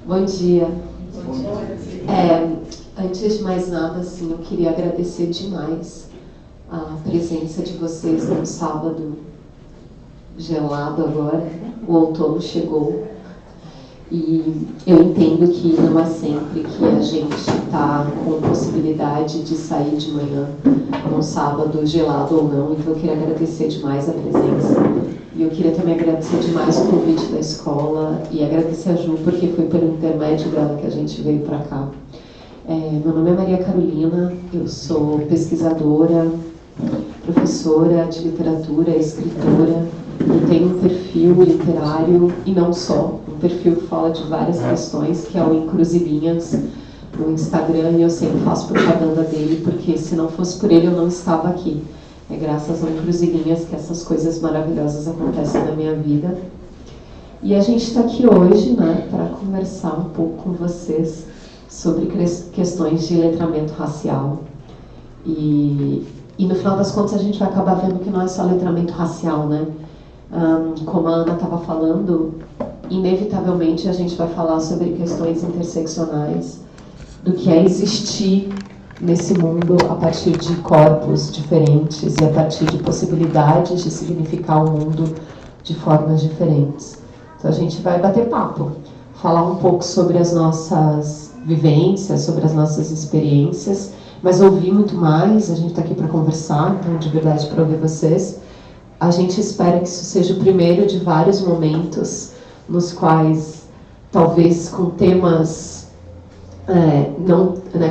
Bom dia. Antes de mais nada, assim, eu queria agradecer demais a presença de vocês num sábado gelado agora. O outono chegou e eu entendo que não é sempre que a gente está com possibilidade de sair de manhã num sábado gelado ou não, então eu queria agradecer demais a presença. E eu queria também agradecer demais o convite da escola e agradecer a Ju, porque foi por intermédio dela que a gente veio para cá. Meu nome é Maria Carolina, eu sou pesquisadora, professora de literatura, escritora, e tenho um perfil literário, e não só, um perfil que fala de várias questões, que é o Encruzilhinhas, no Instagram, e eu sempre faço propaganda dele, porque se não fosse por ele eu não estava aqui. É graças ao Encruzilhinhas que essas coisas maravilhosas acontecem na minha vida. E a gente está aqui hoje, né, para conversar um pouco com vocês sobre questões de letramento racial. E no final das contas a gente vai acabar vendo que não é só letramento racial, né? Como a Ana estava falando, inevitavelmente a gente vai falar sobre questões interseccionais, do que é existir nesse mundo a partir de corpos diferentes e a partir de possibilidades de significar o mundo de formas diferentes. Então a gente vai bater papo, falar um pouco sobre as nossas vivências, sobre as nossas experiências, mas ouvir muito mais. A gente está aqui para conversar, então de verdade para ouvir vocês. A gente espera que isso seja o primeiro de vários momentos nos quais, talvez com temas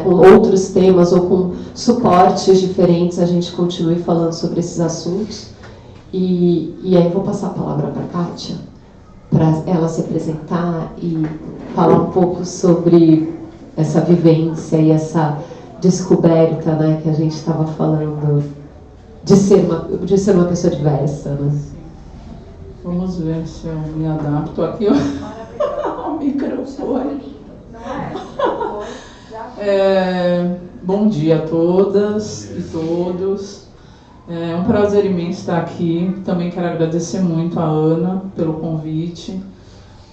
com outros temas ou com suportes diferentes, a gente continue falando sobre esses assuntos. E aí eu vou passar a palavra para a Kátia, para ela se apresentar e falar um pouco sobre essa vivência e essa descoberta, né, que a gente estava falando de ser uma pessoa diversa. Né? Vamos ver se eu me adapto aqui ao microfone. Bom dia a todas e todos. É um prazer imenso estar aqui. Também quero agradecer muito a Ana pelo convite,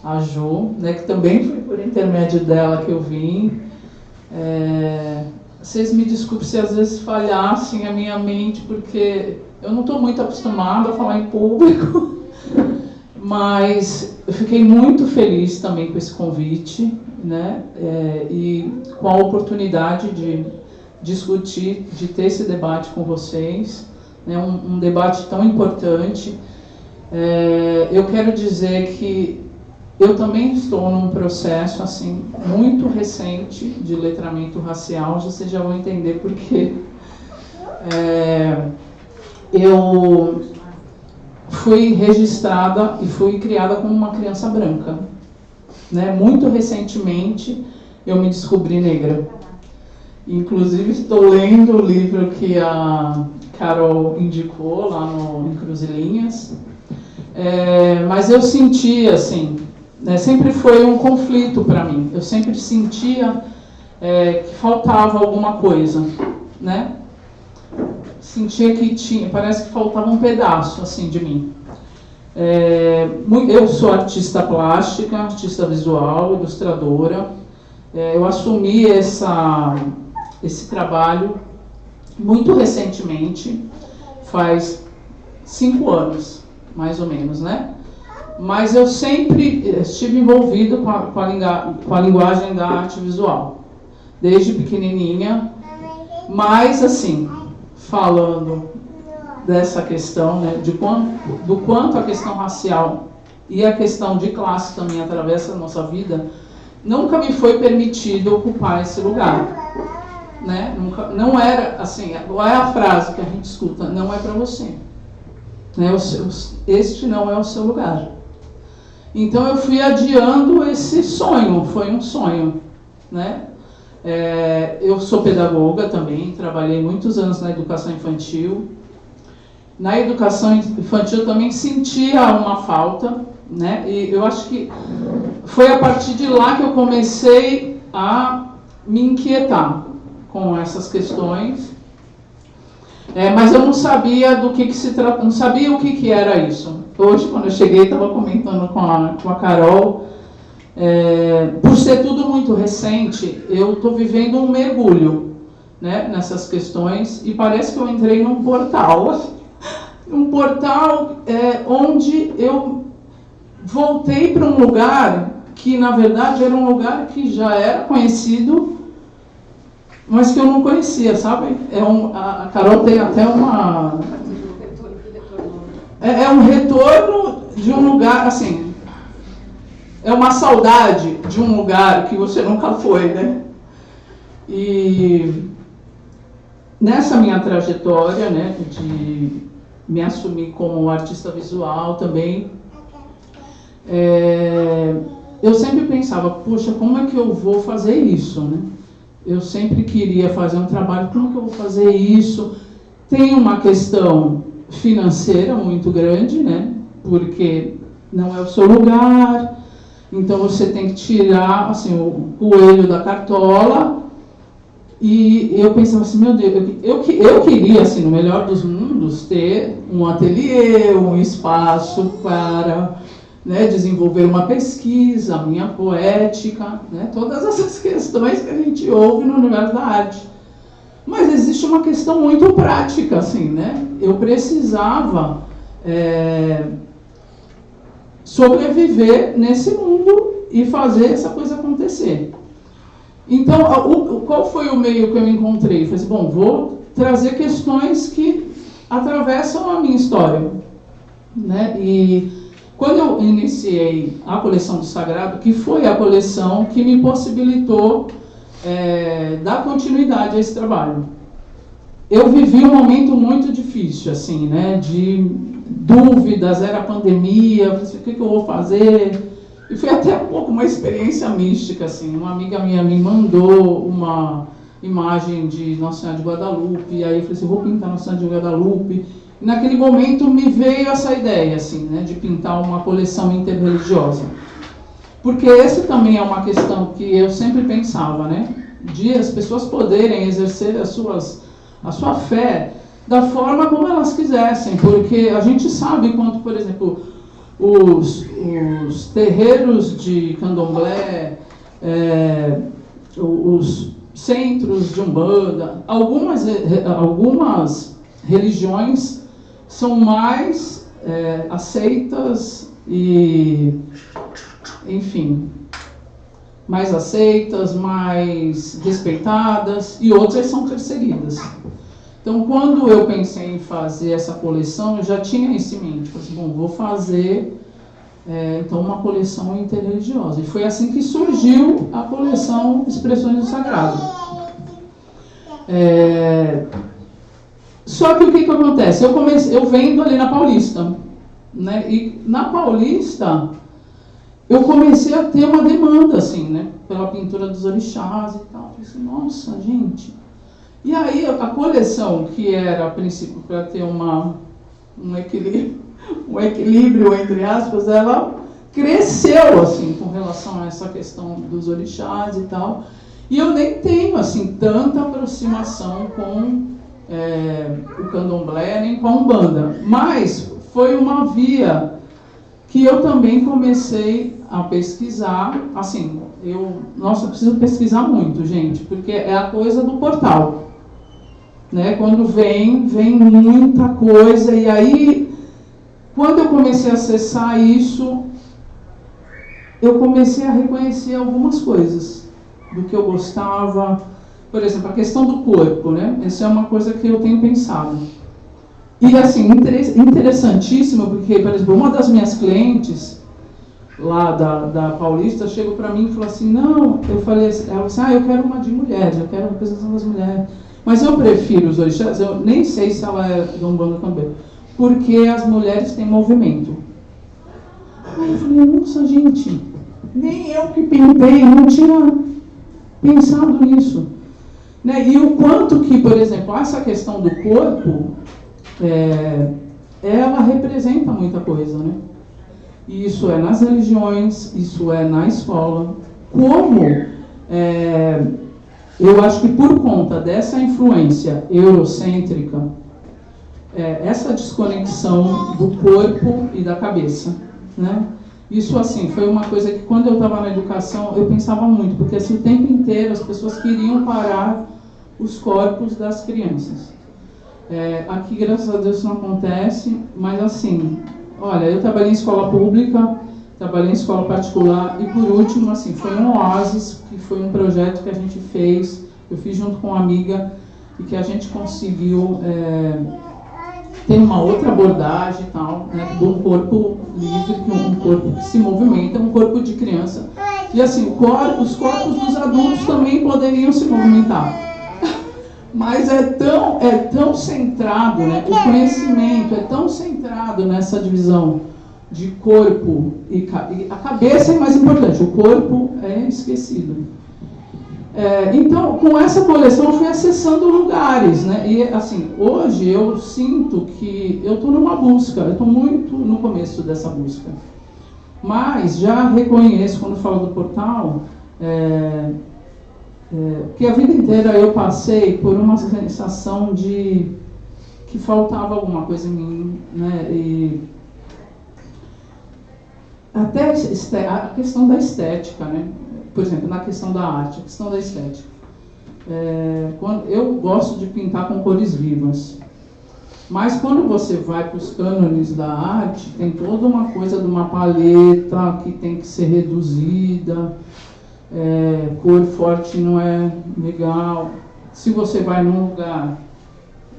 a Jo, né, que também foi por intermédio dela que eu vim. Vocês me desculpem se às vezes falhassem a minha mente, porque eu não estou muito acostumada a falar em público, mas eu fiquei muito feliz também com esse convite, né? E com a oportunidade de discutir, de ter esse debate com vocês, né? Um debate tão importante. Eu quero dizer que eu também estou num processo assim muito recente de letramento racial, vocês já vão entender por quê. Eu fui registrada e fui criada como uma criança branca, né? Muito recentemente eu me descobri negra. Inclusive estou lendo o livro que a Carol indicou lá no Encruzilhinhas. Mas eu senti assim, né, sempre foi um conflito para mim. Eu sempre sentia que faltava alguma coisa, né? Sentia que parece que faltava um pedaço assim de mim. Eu sou artista plástica, artista visual, ilustradora. Eu assumi esse trabalho muito recentemente, faz 5 anos, mais ou menos, né? Mas eu sempre estive envolvido com a linguagem da arte visual, desde pequenininha. Mas, assim, falando dessa questão, né, do quanto a questão racial e a questão de classe também atravessa a nossa vida, nunca me foi permitido ocupar esse lugar, né? Não era assim, qual é a frase que a gente escuta? Não é para você, né? Este não é o seu lugar. Então eu fui adiando esse sonho, foi um sonho, né? Eu sou pedagoga também, trabalhei muitos anos na educação infantil. Na educação infantil eu também sentia uma falta, né? E eu acho que foi a partir de lá que eu comecei a me inquietar com essas questões. Mas eu não sabia do que se tratava, não sabia o que era isso. Hoje, quando eu cheguei, estava comentando com a Carol Por ser tudo muito recente, eu estou vivendo um mergulho, né, nessas questões, e parece que eu entrei num portal, onde eu voltei para um lugar que, na verdade, era um lugar que já era conhecido, mas que eu não conhecia, sabe? A Carol tem até uma... É um retorno de um lugar, assim... É uma saudade de um lugar que você nunca foi, né? E nessa minha trajetória, né, de me assumir como artista visual também, eu sempre pensava, poxa, como é que eu vou fazer isso, né? Eu sempre queria fazer um trabalho, como que eu vou fazer isso? Tem uma questão financeira muito grande, né? Porque não é o seu lugar, então você tem que tirar assim, o coelho da cartola. E eu pensava assim, meu Deus, eu queria, assim, no melhor dos mundos, ter um ateliê, um espaço para, né, desenvolver uma pesquisa, minha poética, né, todas essas questões que a gente ouve no universo da arte. Mas existe uma questão muito prática, assim, né? Eu precisava sobreviver nesse mundo e fazer essa coisa acontecer. Então, qual foi o meio que eu encontrei? Eu falei assim, bom, vou trazer questões que atravessam a minha história, né? E quando eu iniciei a coleção do Sagrado, que foi a coleção que me possibilitou dar continuidade a esse trabalho. Eu vivi um momento muito difícil, assim, né? De dúvidas, era a pandemia, eu falei assim, o que eu vou fazer? E foi até um pouco uma experiência mística, assim. Uma amiga minha me mandou uma imagem de Nossa Senhora de Guadalupe, e aí eu falei assim, vou pintar Nossa Senhora de Guadalupe. E naquele momento me veio essa ideia, assim, né, de pintar uma coleção interreligiosa. Porque essa também é uma questão que eu sempre pensava, né, de as pessoas poderem exercer a sua fé da forma como elas quisessem, porque a gente sabe quanto, por exemplo, os terreiros de candomblé, os centros de umbanda, algumas religiões são mais aceitas e, enfim, mais aceitas, mais respeitadas, e outras são perseguidas. Então, quando eu pensei em fazer essa coleção, eu já tinha isso em mente. Falei assim, bom, vou fazer então uma coleção interreligiosa. E foi assim que surgiu a coleção Expressões do Sagrado. Só que o que acontece? Eu vendo ali na Paulista, né? E na Paulista eu comecei a ter uma demanda, assim, né? Pela pintura dos orixás e tal. Eu falei assim, nossa, gente. E aí a coleção, que era a princípio para ter um equilíbrio, entre aspas, ela cresceu, assim, com relação a essa questão dos orixás e tal. E eu nem tenho, assim, tanta aproximação com o candomblé, nem com a umbanda. Mas foi uma via que eu também comecei a pesquisar, assim, eu preciso pesquisar muito, gente, porque é a coisa do portal. Né? Quando vem muita coisa, e aí, quando eu comecei a acessar isso, eu comecei a reconhecer algumas coisas do que eu gostava. Por exemplo, a questão do corpo, né? Essa é uma coisa que eu tenho pensado. E, assim, interessantíssimo, porque, por exemplo, uma das minhas clientes, lá da Paulista, chegou para mim e falou assim, não, ela disse, eu quero uma de mulheres, eu quero a representação das mulheres. Mas eu prefiro os orixás, eu nem sei se ela é de Umbanda também, porque as mulheres têm movimento. Aí eu falei, nossa, gente, nem eu que pintei, não tinha pensado nisso. Né? E o quanto que, por exemplo, essa questão do corpo, ela representa muita coisa, né? E isso é nas religiões, isso é na escola. Como... eu acho que por conta dessa influência eurocêntrica, essa desconexão do corpo e da cabeça, né? Isso, assim, foi uma coisa que quando eu estava na educação, eu pensava muito, porque assim, o tempo inteiro as pessoas queriam parar os corpos das crianças. Aqui, graças a Deus, isso não acontece, mas assim, olha, eu trabalhei em escola pública, trabalhei em escola particular, e por último, assim, foi um oásis, que foi um projeto que a gente fez, eu fiz junto com uma amiga, e que a gente conseguiu ter uma outra abordagem e tal, né, de um corpo livre, um corpo que se movimenta, um corpo de criança. E assim, os corpos dos adultos também poderiam se movimentar. Mas é tão centrado, né, o conhecimento é tão centrado nessa divisão de corpo e a cabeça é mais importante, o corpo é esquecido. Então, com essa coleção, eu fui acessando lugares, né? E, assim, hoje eu sinto que eu estou numa busca, eu estou muito no começo dessa busca. Mas já reconheço, quando falo do portal, que a vida inteira eu passei por uma sensação de que faltava alguma coisa em mim, né? E até a questão da estética, né? Por exemplo, na questão da arte, a questão da estética. Eu gosto de pintar com cores vivas. Mas quando você vai para os cânones da arte, tem toda uma coisa de uma paleta que tem que ser reduzida, cor forte não é legal. Se você vai num lugar,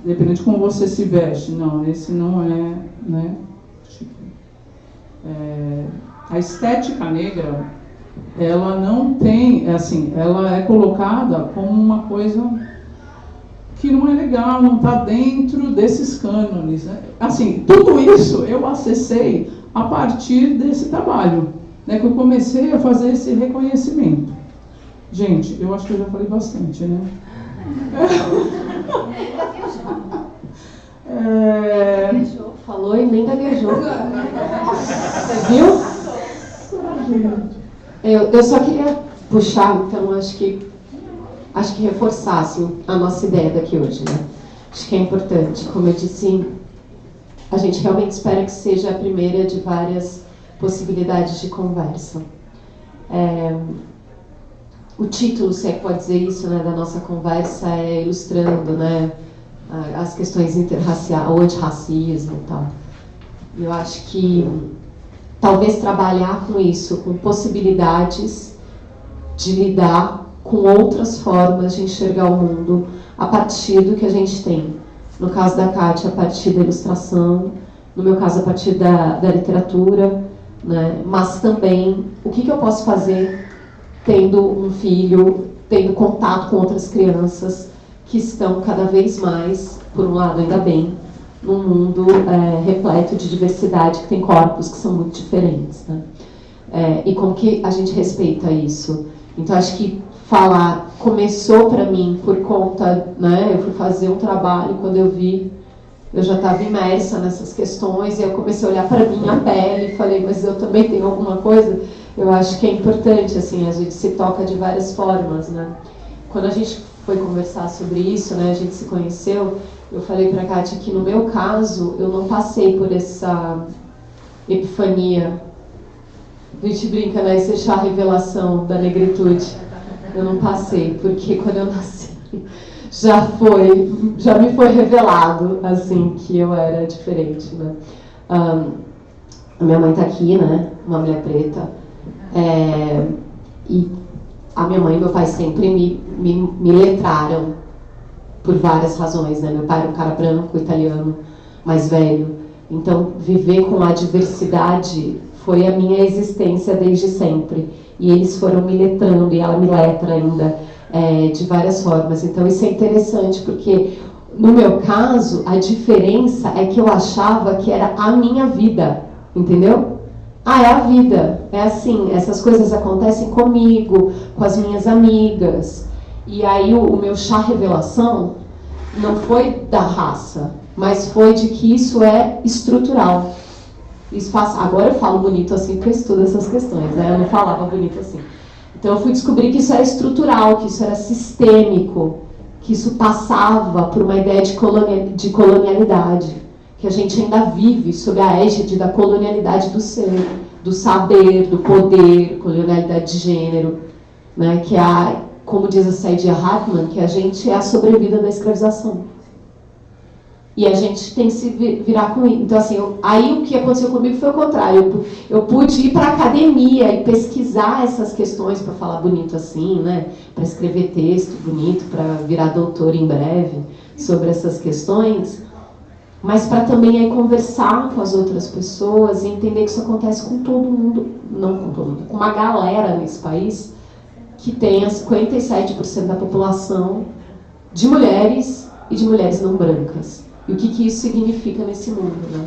dependendo de como você se veste, não, esse não é, né? A estética negra, ela não tem, assim, ela é colocada como uma coisa que não é legal, não está dentro desses cânones, né? Assim, tudo isso eu acessei a partir desse trabalho, né, que eu comecei a fazer esse reconhecimento. Gente, eu acho que eu já falei bastante, né? Falou e nem gaguejou. Você viu? Eu só queria puxar, então, acho que reforçar assim, a nossa ideia daqui hoje, né? Acho que é importante. Como eu disse, a gente realmente espera que seja a primeira de várias possibilidades de conversa. O título, se é que pode dizer isso, né, da nossa conversa é ilustrando, né, as questões interraciais, o antirracismo e tal. Eu acho que talvez trabalhar com isso, com possibilidades de lidar com outras formas de enxergar o mundo a partir do que a gente tem. No caso da Kátia, a partir da ilustração, no meu caso, a partir da literatura, né? Mas também, o que eu posso fazer tendo um filho, tendo contato com outras crianças que estão cada vez mais, por um lado, ainda bem, num mundo repleto de diversidade, que tem corpos que são muito diferentes, né? E como que a gente respeita isso? Então, acho que falar começou para mim por conta, né? Eu fui fazer um trabalho, quando eu vi, eu já estava imersa nessas questões, e eu comecei a olhar para minha pele e falei, mas eu também tenho alguma coisa? Eu acho que é importante, assim, a gente se toca de várias formas, né? Quando a gente foi conversar sobre isso, né, a gente se conheceu, eu falei para a Kátia que no meu caso, eu não passei por essa epifania, a gente brinca, né, esse chá revelação da negritude. Eu não passei, porque quando eu nasci, já me foi revelado, assim, que eu era diferente, né? A minha mãe tá aqui, né, uma mulher preta, e a minha mãe e meu pai sempre me letraram por várias razões, né? Meu pai era um cara branco, italiano, mais velho. Então, viver com a diversidade foi a minha existência desde sempre. E eles foram me letrando, e ela me letra ainda, de várias formas. Então, isso é interessante, porque, no meu caso, a diferença é que eu achava que era a minha vida, entendeu? É a vida, é assim, essas coisas acontecem comigo, com as minhas amigas. E aí o meu chá revelação não foi da raça, mas foi de que isso é estrutural. Agora eu falo bonito assim porque eu estudo essas questões, né? Eu não falava bonito assim. Então eu fui descobrir que isso era estrutural, que isso era sistêmico, que isso passava por uma ideia de colonialidade, que a gente ainda vive sob a égide da colonialidade do ser, do saber, do poder, colonialidade de gênero, né? Que como diz a Saidia Hartman, que a gente é a sobrevida da escravização. E a gente tem que se virar com isso. Então, assim, aí o que aconteceu comigo foi o contrário. Eu pude ir para a academia e pesquisar essas questões para falar bonito assim, né? Para escrever texto bonito, para virar doutor em breve sobre essas questões. Mas para também aí conversar com as outras pessoas e entender que isso acontece com todo mundo, não com todo mundo, com uma galera nesse país que tem 57% da população de mulheres e de mulheres não brancas. E o que isso significa nesse mundo, né?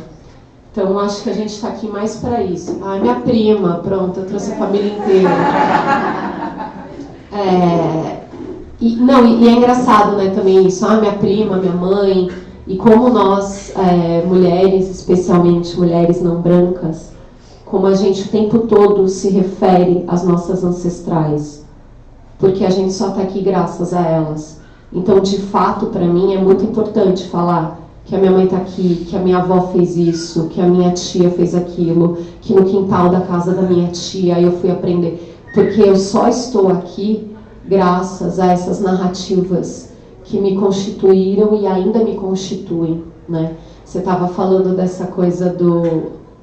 Então, acho que a gente está aqui mais para isso. Minha prima, pronto, eu trouxe a família inteira. E é engraçado, né, também isso. Minha prima, minha mãe, e como nós, mulheres, especialmente mulheres não brancas, como a gente o tempo todo se refere às nossas ancestrais, porque a gente só está aqui graças a elas. Então, de fato, para mim, é muito importante falar que a minha mãe está aqui, que a minha avó fez isso, que a minha tia fez aquilo, que no quintal da casa da minha tia eu fui aprender. Porque eu só estou aqui graças a essas narrativas que me constituíram e ainda me constituem, né? Você estava falando dessa coisa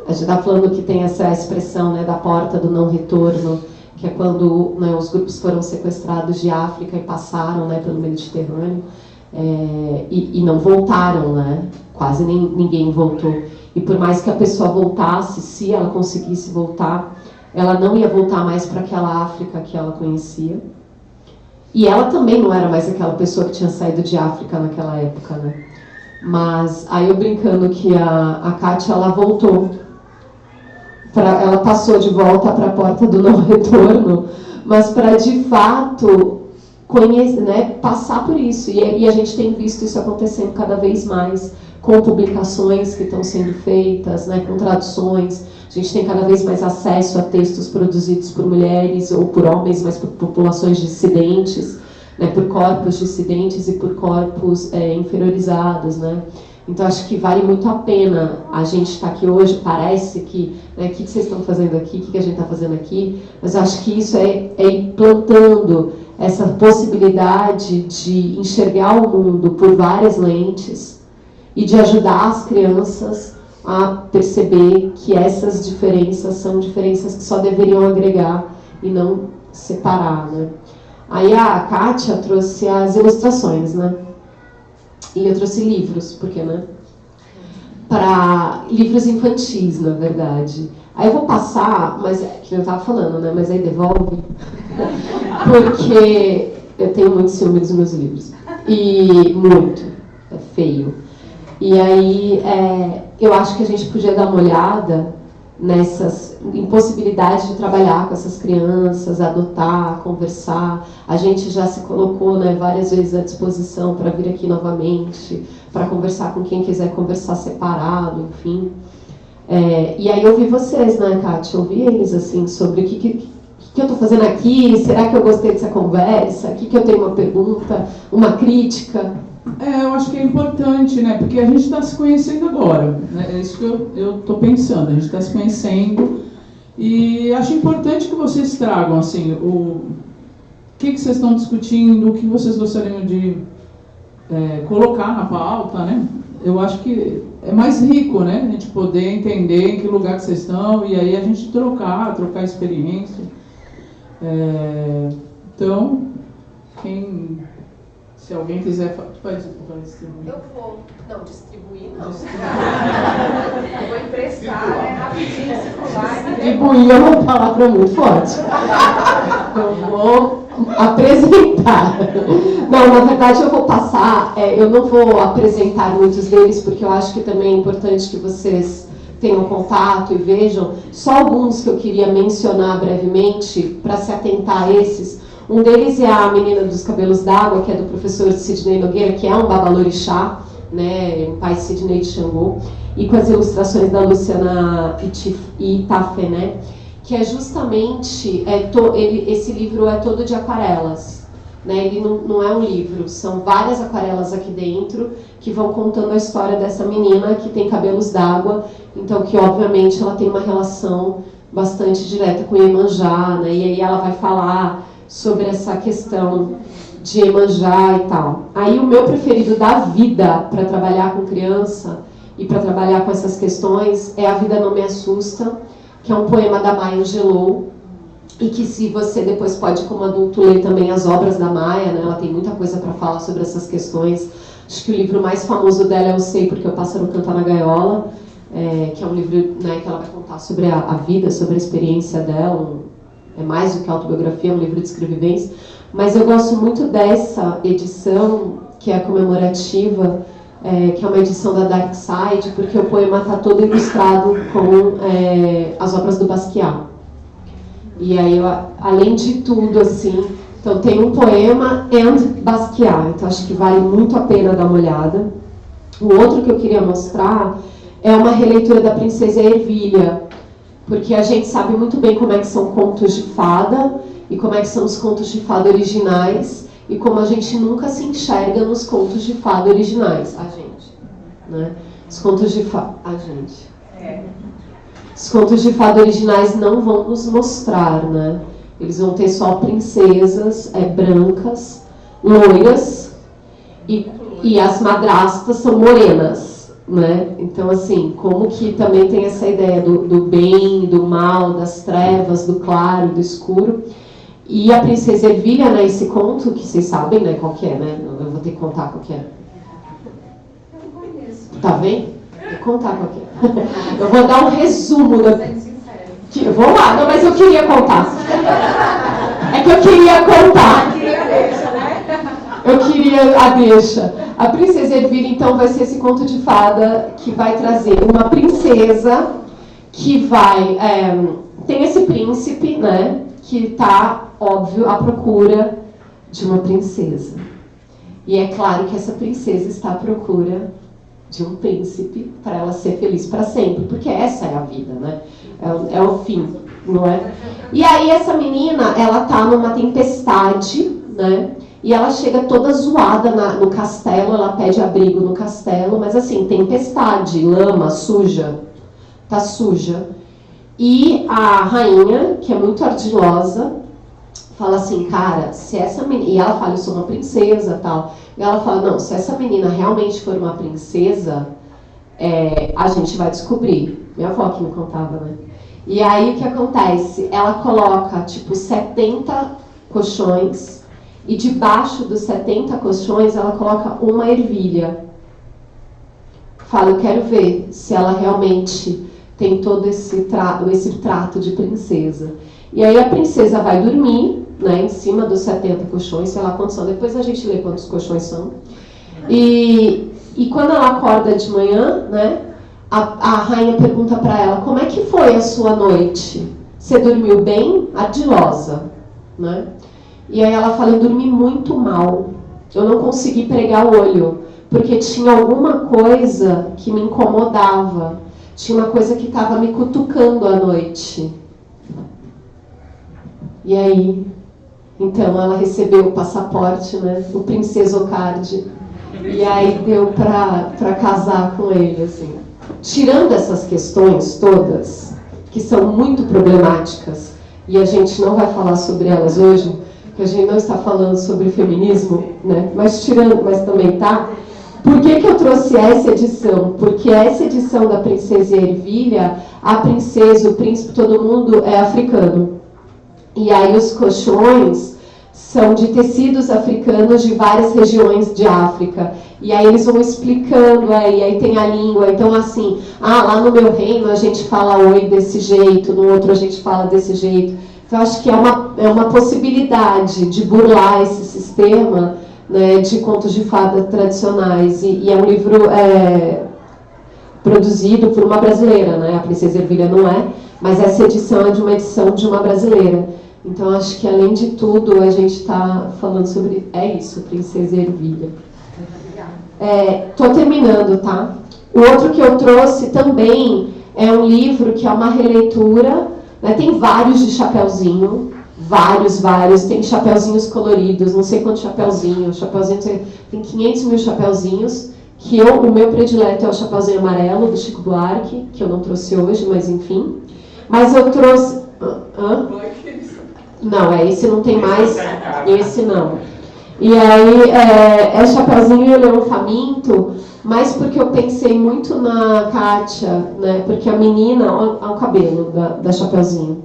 a gente está falando que tem essa expressão, né, da porta do não retorno, que é quando, né, os grupos foram sequestrados de África e passaram, né, pelo Mediterrâneo. E não voltaram, né? Quase ninguém voltou. E por mais que a pessoa voltasse, se ela conseguisse voltar, ela não ia voltar mais para aquela África que ela conhecia. E ela também não era mais aquela pessoa que tinha saído de África naquela época, né? Mas aí eu brincando que a Kátia, ela voltou. Ela passou de volta para a porta do não retorno, mas para de fato conhecer, né, passar por isso. E a gente tem visto isso acontecendo cada vez mais, com publicações que estão sendo feitas, né, com traduções. A gente tem cada vez mais acesso a textos produzidos por mulheres ou por homens, mas por populações dissidentes, né, por corpos dissidentes e por corpos inferiorizados, né. Então, acho que vale muito a pena a gente estar aqui hoje. Parece que, né, o que vocês estão fazendo aqui, o que a gente está fazendo aqui, mas acho que isso é ir plantando essa possibilidade de enxergar o mundo por várias lentes e de ajudar as crianças a perceber que essas diferenças são diferenças que só deveriam agregar e não separar, né? Aí a Kátia trouxe as ilustrações, né? E eu trouxe livros, porque, né? Para livros infantis, na verdade. Aí eu vou passar, mas que eu estava falando, né? Mas aí devolve, porque eu tenho muito ciúme dos meus livros. E muito. É feio. E aí eu acho que a gente podia dar uma olhada nessas impossibilidades de trabalhar com essas crianças, adotar, conversar. A gente já se colocou, né, várias vezes à disposição para vir aqui novamente, para conversar com quem quiser conversar separado, enfim. E aí eu ouvi vocês, né, Kátia? Ouvi eles, assim, sobre o que eu estou fazendo aqui, será que eu gostei dessa conversa, aqui que eu tenho uma pergunta, uma crítica. Eu acho que é importante, né? Porque a gente está se conhecendo agora, né? É isso que eu estou pensando, a gente está se conhecendo e acho importante que vocês tragam, assim, o que vocês estão discutindo, o que vocês gostariam de colocar na pauta, né? Eu acho que é mais rico, né? A gente poder entender em que lugar que vocês estão e aí a gente trocar experiência. Então, se alguém quiser... Vai distribuir. Eu vou. Não, distribuir não. Eu vou emprestar, rapidinho, circular. Distribuir é uma palavra muito forte. Eu vou apresentar. Não, na verdade eu vou passar, eu não vou apresentar muitos deles, porque eu acho que também é importante que vocês tenham contato e vejam. Só alguns que eu queria mencionar brevemente, para se atentar a esses. Um deles é a Menina dos Cabelos d'Água, que é do professor Sidney Nogueira, que é um babalorixá, né, um pai Sidney de Xangô, e com as ilustrações da Luciana Itafé, né, que é justamente, esse livro é todo de aquarelas, né, ele não é um livro, são várias aquarelas aqui dentro, que vão contando a história dessa menina que tem cabelos d'água, então que obviamente ela tem uma relação bastante direta com Iemanjá, né? E aí ela vai falar sobre essa questão de Iemanjá e tal. Aí o meu preferido da vida para trabalhar com criança e para trabalhar com essas questões é A Vida Não Me Assusta, que é um poema da Maya Angelou, e que se você depois pode, como adulto, ler também as obras da Maya, né? Ela tem muita coisa para falar sobre essas questões. Acho que o livro mais famoso dela é Eu Sei Porque o Pássaro Canta na Gaiola, que é um livro, né, que ela vai contar sobre a vida, sobre a experiência dela. É mais do que autobiografia, é um livro de escrevivência. Mas eu gosto muito dessa edição, que é a comemorativa, que é uma edição da Dark Side, porque o poema está todo ilustrado com as obras do Basquiat. E aí, além de tudo, assim, então tem um poema and Basquiat, então acho que vale muito a pena dar uma olhada. O outro que eu queria mostrar é uma releitura da Princesa Ervilha, porque a gente sabe muito bem como é que são contos de fada e como é que são os contos de fada originais e como a gente nunca se enxerga nos contos de fada originais, a gente, né? Os contos de fada, a gente. Os contos de fada originais não vão nos mostrar, né? Eles vão ter só princesas brancas, loiras, e as madrastas são morenas, né? Então, assim, como que também tem essa ideia do bem, do mal, das trevas, do claro, do escuro. E a Princesa Ervilha, né, esse conto, que vocês sabem, né, qual que é, né? Eu vou ter que contar qual que é. Eu não conheço. Tá vendo? Vou contar qual que é. Eu vou dar um resumo da... Eu vou lá, não, mas eu queria contar. É que eu queria contar. Eu queria a deixa. A Princesa Ervilha, então, vai ser esse conto de fada que vai trazer uma princesa que vai... tem esse príncipe, né, que está, óbvio, à procura de uma princesa. E é claro que essa princesa está à procura de um príncipe para ela ser feliz para sempre, porque essa é a vida, né? É o fim, não é? E aí essa menina, ela tá numa tempestade, né? E ela chega toda zoada no castelo, ela pede abrigo no castelo, mas assim, tempestade, lama, suja, tá suja. E a rainha, que é muito ardilosa, fala assim, cara, se essa menina... E ela fala, eu sou uma princesa, tal. E ela fala, não, se essa menina realmente for uma princesa, a gente vai descobrir. Minha avó que me contava, né? E aí, o que acontece? Ela coloca, tipo, 70 colchões, e debaixo dos 70 colchões, ela coloca uma ervilha. Fala, eu quero ver se ela realmente tem todo esse trato de princesa. E aí, a princesa vai dormir, né, em cima dos 70 colchões, sei lá quantos são, depois a gente lê quantos colchões são. E quando ela acorda de manhã, né, a rainha pergunta para ela, como é que foi a sua noite? Você dormiu bem? Ardilosa, né? E aí ela fala, eu dormi muito mal, eu não consegui pregar o olho, porque tinha alguma coisa que me incomodava, tinha uma coisa que estava me cutucando à noite. E aí, então ela recebeu o passaporte, né, o Princesocard, e aí deu para casar com ele, assim. Tirando essas questões todas, que são muito problemáticas, e a gente não vai falar sobre elas hoje, porque a gente não está falando sobre feminismo, né, mas também tá. Por que eu trouxe essa edição? Porque essa edição da Princesa Ervilha, a princesa, o príncipe, todo mundo é africano. E aí os colchões são de tecidos africanos de várias regiões de África. E aí eles vão explicando, e aí tem a língua. Então, assim, lá no meu reino a gente fala oi desse jeito, no outro a gente fala desse jeito. Então, acho que é uma possibilidade de burlar esse sistema, né, de contos de fada tradicionais. E é um livro produzido por uma brasileira, né? A Princesa Ervilha não é, mas essa edição é de uma edição de uma brasileira. Então, acho que, além de tudo, a gente está falando sobre... É isso, Princesa Ervilha. Estou terminando, tá? O outro que eu trouxe também é um livro que é uma releitura, né? Tem vários de chapeuzinho, vários. Tem chapeuzinhos coloridos, não sei quantos chapeuzinhos. Tem 500 mil chapeuzinhos, que o meu predileto é o Chapeuzinho Amarelo, do Chico Buarque, que eu não trouxe hoje, mas enfim. Mas eu trouxe... Não, esse não tem mais, esse não. E aí, é Chapeuzinho e o Leão Faminto, mas porque eu pensei muito na Kátia, né? Porque a menina, olha o cabelo da Chapeuzinho.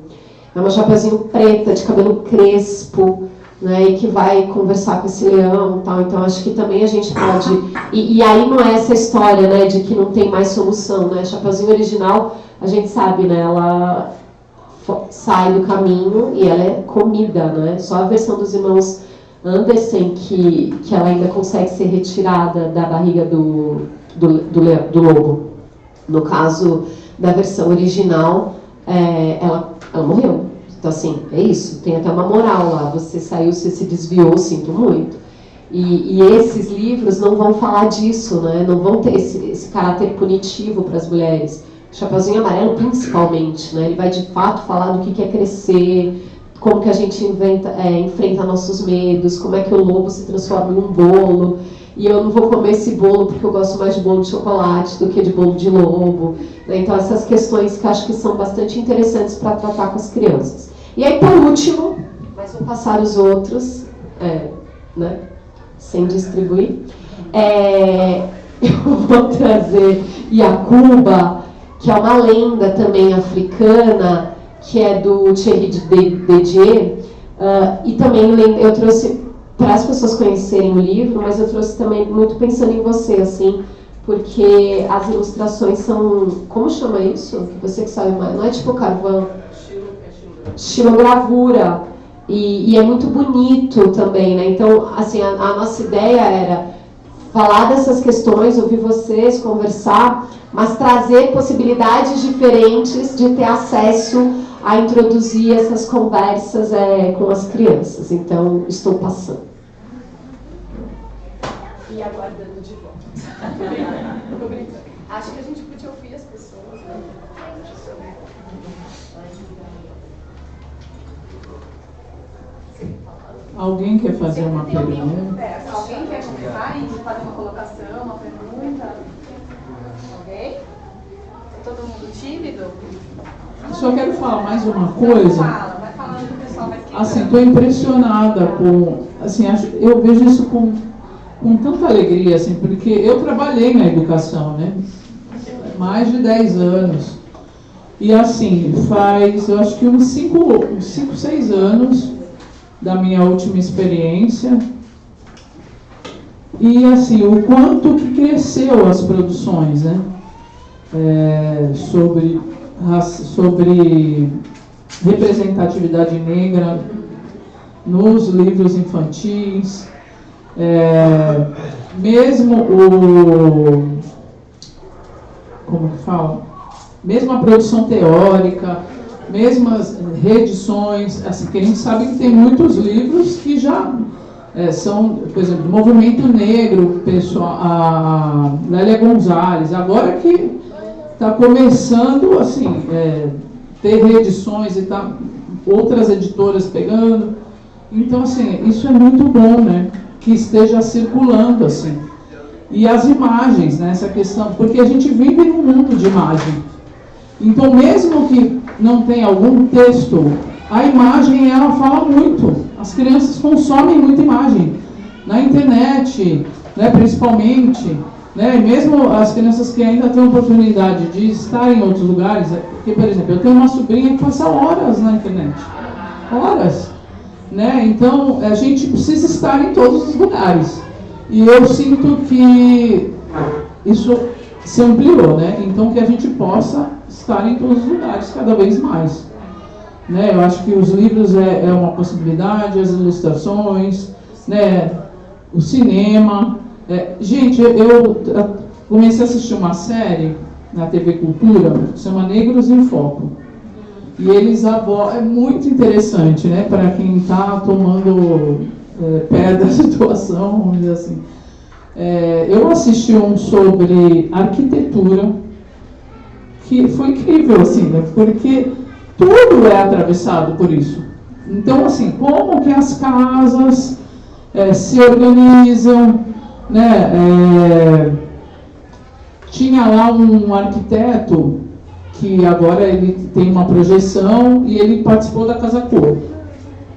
É uma Chapeuzinho preta, de cabelo crespo, né? E que vai conversar com esse leão e tal. Então, acho que também a gente pode... E aí não é essa história, né? De que não tem mais solução, né? Chapeuzinho original, a gente sabe, né? Ela sai do caminho e ela é comida, né? Só a versão dos irmãos Andersen que ela ainda consegue ser retirada da barriga do lobo. No caso da versão original, ela morreu. Então, assim, é isso. Tem até uma moral lá. Você saiu, você se desviou, sinto muito. E esses livros não vão falar disso, né? Não vão ter esse caráter punitivo para as mulheres. Chapeuzinho Amarelo, principalmente, né? Ele vai, de fato, falar do que é crescer, como que a gente enfrenta nossos medos, como é que o lobo se transforma em um bolo. E eu não vou comer esse bolo porque eu gosto mais de bolo de chocolate do que de bolo de lobo. Né? Então, essas questões que acho que são bastante interessantes para tratar com as crianças. E aí, por último, mas vou passar os outros, né? Sem distribuir. Eu vou trazer Yacuba, que é uma lenda também africana, que é do Thierry Dedier, e também eu trouxe para as pessoas conhecerem o livro, mas eu trouxe também muito pensando em você, assim, porque as ilustrações são, como chama isso? Você que sabe mais, não é tipo carvão? Estilogravura, e é muito bonito também, né? Então, assim, a nossa ideia era falar dessas questões, ouvir vocês, conversar, mas trazer possibilidades diferentes de ter acesso a introduzir essas conversas com as crianças. Então, estou passando. E aguardando de volta. Tô brincando. Acho que a gente podia ouvir as pessoas, né? Alguém quer fazer uma pergunta? Alguém quer começar e fazer uma colocação, uma pergunta? Alguém? Todo mundo tímido? Só quero falar mais uma coisa. Vai falando que o pessoal vai esquecer. Assim, estou impressionada com... Assim, eu vejo isso com tanta alegria, assim, porque eu trabalhei na educação, né? Mais de 10 anos. E assim, faz, eu acho que uns 5, 6 anos da minha última experiência. E assim, o quanto que cresceu as produções, né? Sobre representatividade negra nos livros infantis, mesmo mesmo a produção teórica, mesmo as reedições, assim, que a gente sabe que tem muitos livros que já são, por exemplo, do movimento negro, a Lélia Gonzalez, agora que está começando, assim, ter reedições e tá outras editoras pegando. Então, assim, isso é muito bom, né? Que esteja circulando, assim. E as imagens, né? Essa questão, porque a gente vive num mundo de imagem. Então, mesmo que não tenha algum texto, a imagem, ela fala muito. As crianças consomem muita imagem. Na internet, né, principalmente, né, mesmo as crianças que ainda têm oportunidade de estar em outros lugares, porque, por exemplo, eu tenho uma sobrinha que passa horas na internet. Horas. Né? Então, a gente precisa estar em todos os lugares. E eu sinto que isso se ampliou, né? Então, que a gente possa estar em todos os lugares cada vez mais. Né? Eu acho que os livros é uma possibilidade, as ilustrações, né? O cinema. Gente, eu comecei a assistir uma série na TV Cultura, que se chama Negros em Foco. E eles abordam, é muito interessante, né, para quem está tomando pé da situação, vamos dizer assim. Eu assisti um sobre arquitetura, que foi incrível, assim, né, porque tudo é atravessado por isso. Então, assim, como que as casas se organizam, né, tinha lá um arquiteto que agora ele tem uma projeção e ele participou da Casa Cor.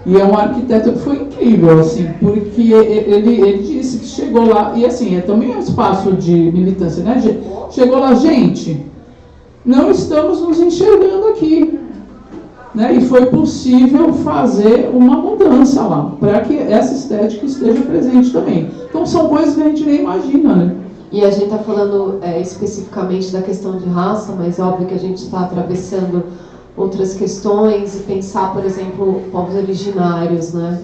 E é um arquiteto que foi incrível, assim, porque ele disse que chegou lá, e assim, também é um espaço de militância, né? Chegou lá, gente, não estamos nos enxergando aqui. Né? E foi possível fazer uma mudança lá, para que essa estética esteja presente também. Então são coisas que a gente nem imagina, né? E a gente está falando especificamente da questão de raça, mas é óbvio que a gente está atravessando outras questões e pensar, por exemplo, povos originários, né?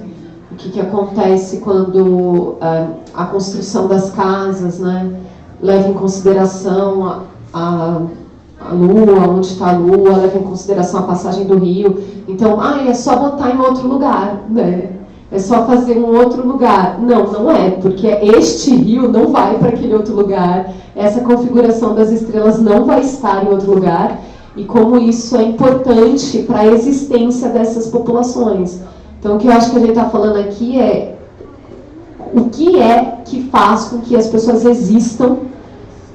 O que acontece quando a construção das casas, né, leva em consideração a lua, onde está a lua, leva em consideração a passagem do rio. Então, é só botar em outro lugar, né? É só fazer um outro lugar. Não, não é, porque este rio não vai para aquele outro lugar, essa configuração das estrelas não vai estar em outro lugar, e como isso é importante para a existência dessas populações. Então, o que eu acho que a gente está falando aqui é o que é que faz com que as pessoas existam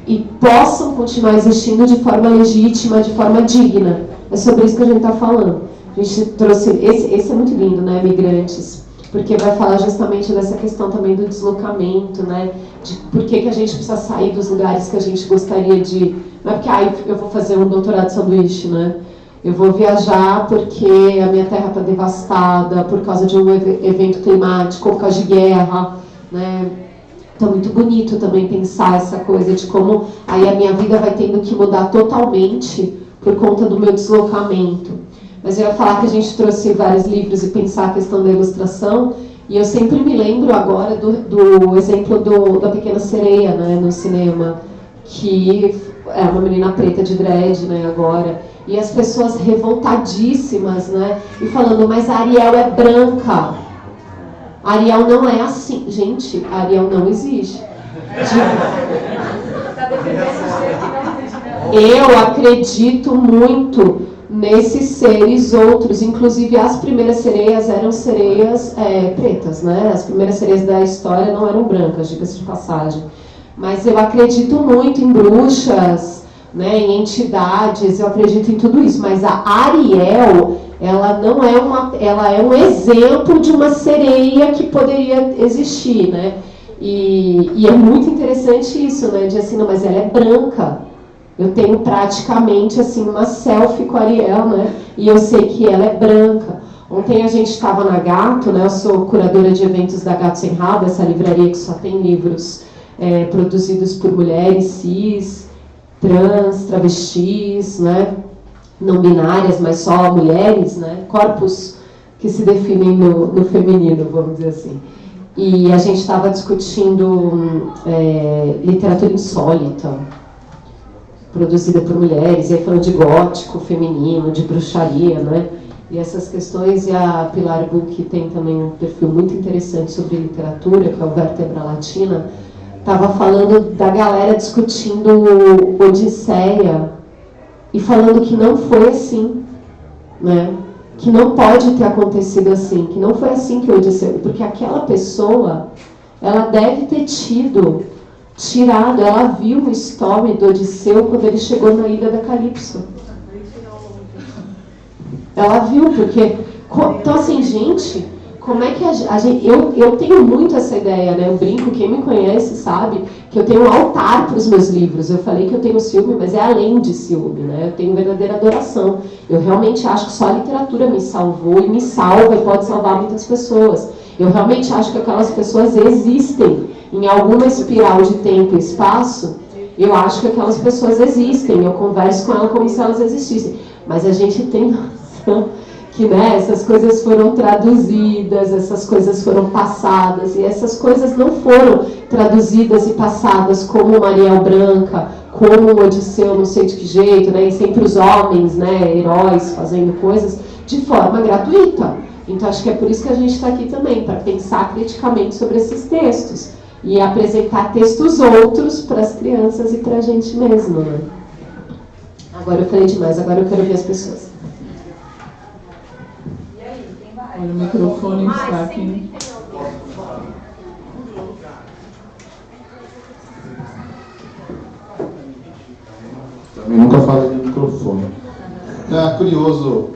e possam continuar existindo de forma legítima, de forma digna. É sobre isso que a gente está falando. A gente trouxe, esse é muito lindo, né, Migrantes, porque vai falar justamente dessa questão também do deslocamento, né, de por que a gente precisa sair dos lugares que a gente gostaria de... Não é porque eu vou fazer um doutorado de sanduíche, né? Eu vou viajar porque a minha terra está devastada por causa de um evento climático, ou por causa de guerra, né? Então, muito bonito também pensar essa coisa de como aí a minha vida vai tendo que mudar totalmente por conta do meu deslocamento. Mas eu ia falar que a gente trouxe vários livros e pensar a questão da ilustração, e eu sempre me lembro agora do exemplo da Pequena Sereia, né, no cinema, que é uma menina preta de dread, né, agora, e as pessoas revoltadíssimas, né, e falando, mas a Ariel é branca. A Ariel não é assim. Gente, a Ariel não existe. Eu acredito muito nesses seres outros. Inclusive, as primeiras sereias eram sereias pretas, né? As primeiras sereias da história não eram brancas, diga-se de passagem. Mas eu acredito muito em bruxas, né, em entidades, eu acredito em tudo isso. Mas a Ariel... ela não é ela é um exemplo de uma sereia que poderia existir, né? E é muito interessante isso, né? De assim, não, mas ela é branca. Eu tenho praticamente assim uma selfie com a Ariel, né? E eu sei que ela é branca. Ontem a gente estava na Gato, né? Eu sou curadora de eventos da Gato Sem Rabo, essa livraria que só tem livros produzidos por mulheres cis, trans, travestis, né? Não binárias, mas só mulheres, né? Corpos que se definem no feminino, vamos dizer assim. E a gente estava discutindo literatura insólita, produzida por mulheres, e aí falando de gótico feminino, de bruxaria, né? E essas questões, e a Pilar Buch tem também um perfil muito interessante sobre literatura, que é o Vértebra Latina, estava falando da galera discutindo Odisseia, e falando que não foi assim, né? Que não pode ter acontecido assim, que não foi assim que Odisseu, porque aquela pessoa, ela deve ter tirado, ela viu o story do Odisseu quando ele chegou na ilha da Calipso. Ela viu, porque... Então, assim, gente, como é que a gente... Eu tenho muito essa ideia, né? Eu brinco, quem me conhece sabe que eu tenho um altar para os meus livros. Eu falei que eu tenho ciúme, mas é além de ciúme, né? Eu tenho verdadeira adoração. Eu realmente acho que só a literatura me salvou e me salva e pode salvar muitas pessoas. Eu realmente acho que aquelas pessoas existem em alguma espiral de tempo e espaço. Eu acho que aquelas pessoas existem. Eu converso com elas como se elas existissem. Mas a gente tem noção que, né, essas coisas foram traduzidas, essas coisas foram passadas, e essas coisas não foram traduzidas e passadas como uma Ariel branca, como um Odisseu, não sei de que jeito, né, e sempre os homens, né, heróis fazendo coisas de forma gratuita. Então acho que é por isso que a gente está aqui também, para pensar criticamente sobre esses textos e apresentar textos outros para as crianças e para a gente mesmo, né? Agora eu falei demais, agora eu quero ver as pessoas. Olha, o microfone está aqui. Também nunca falei de microfone. curioso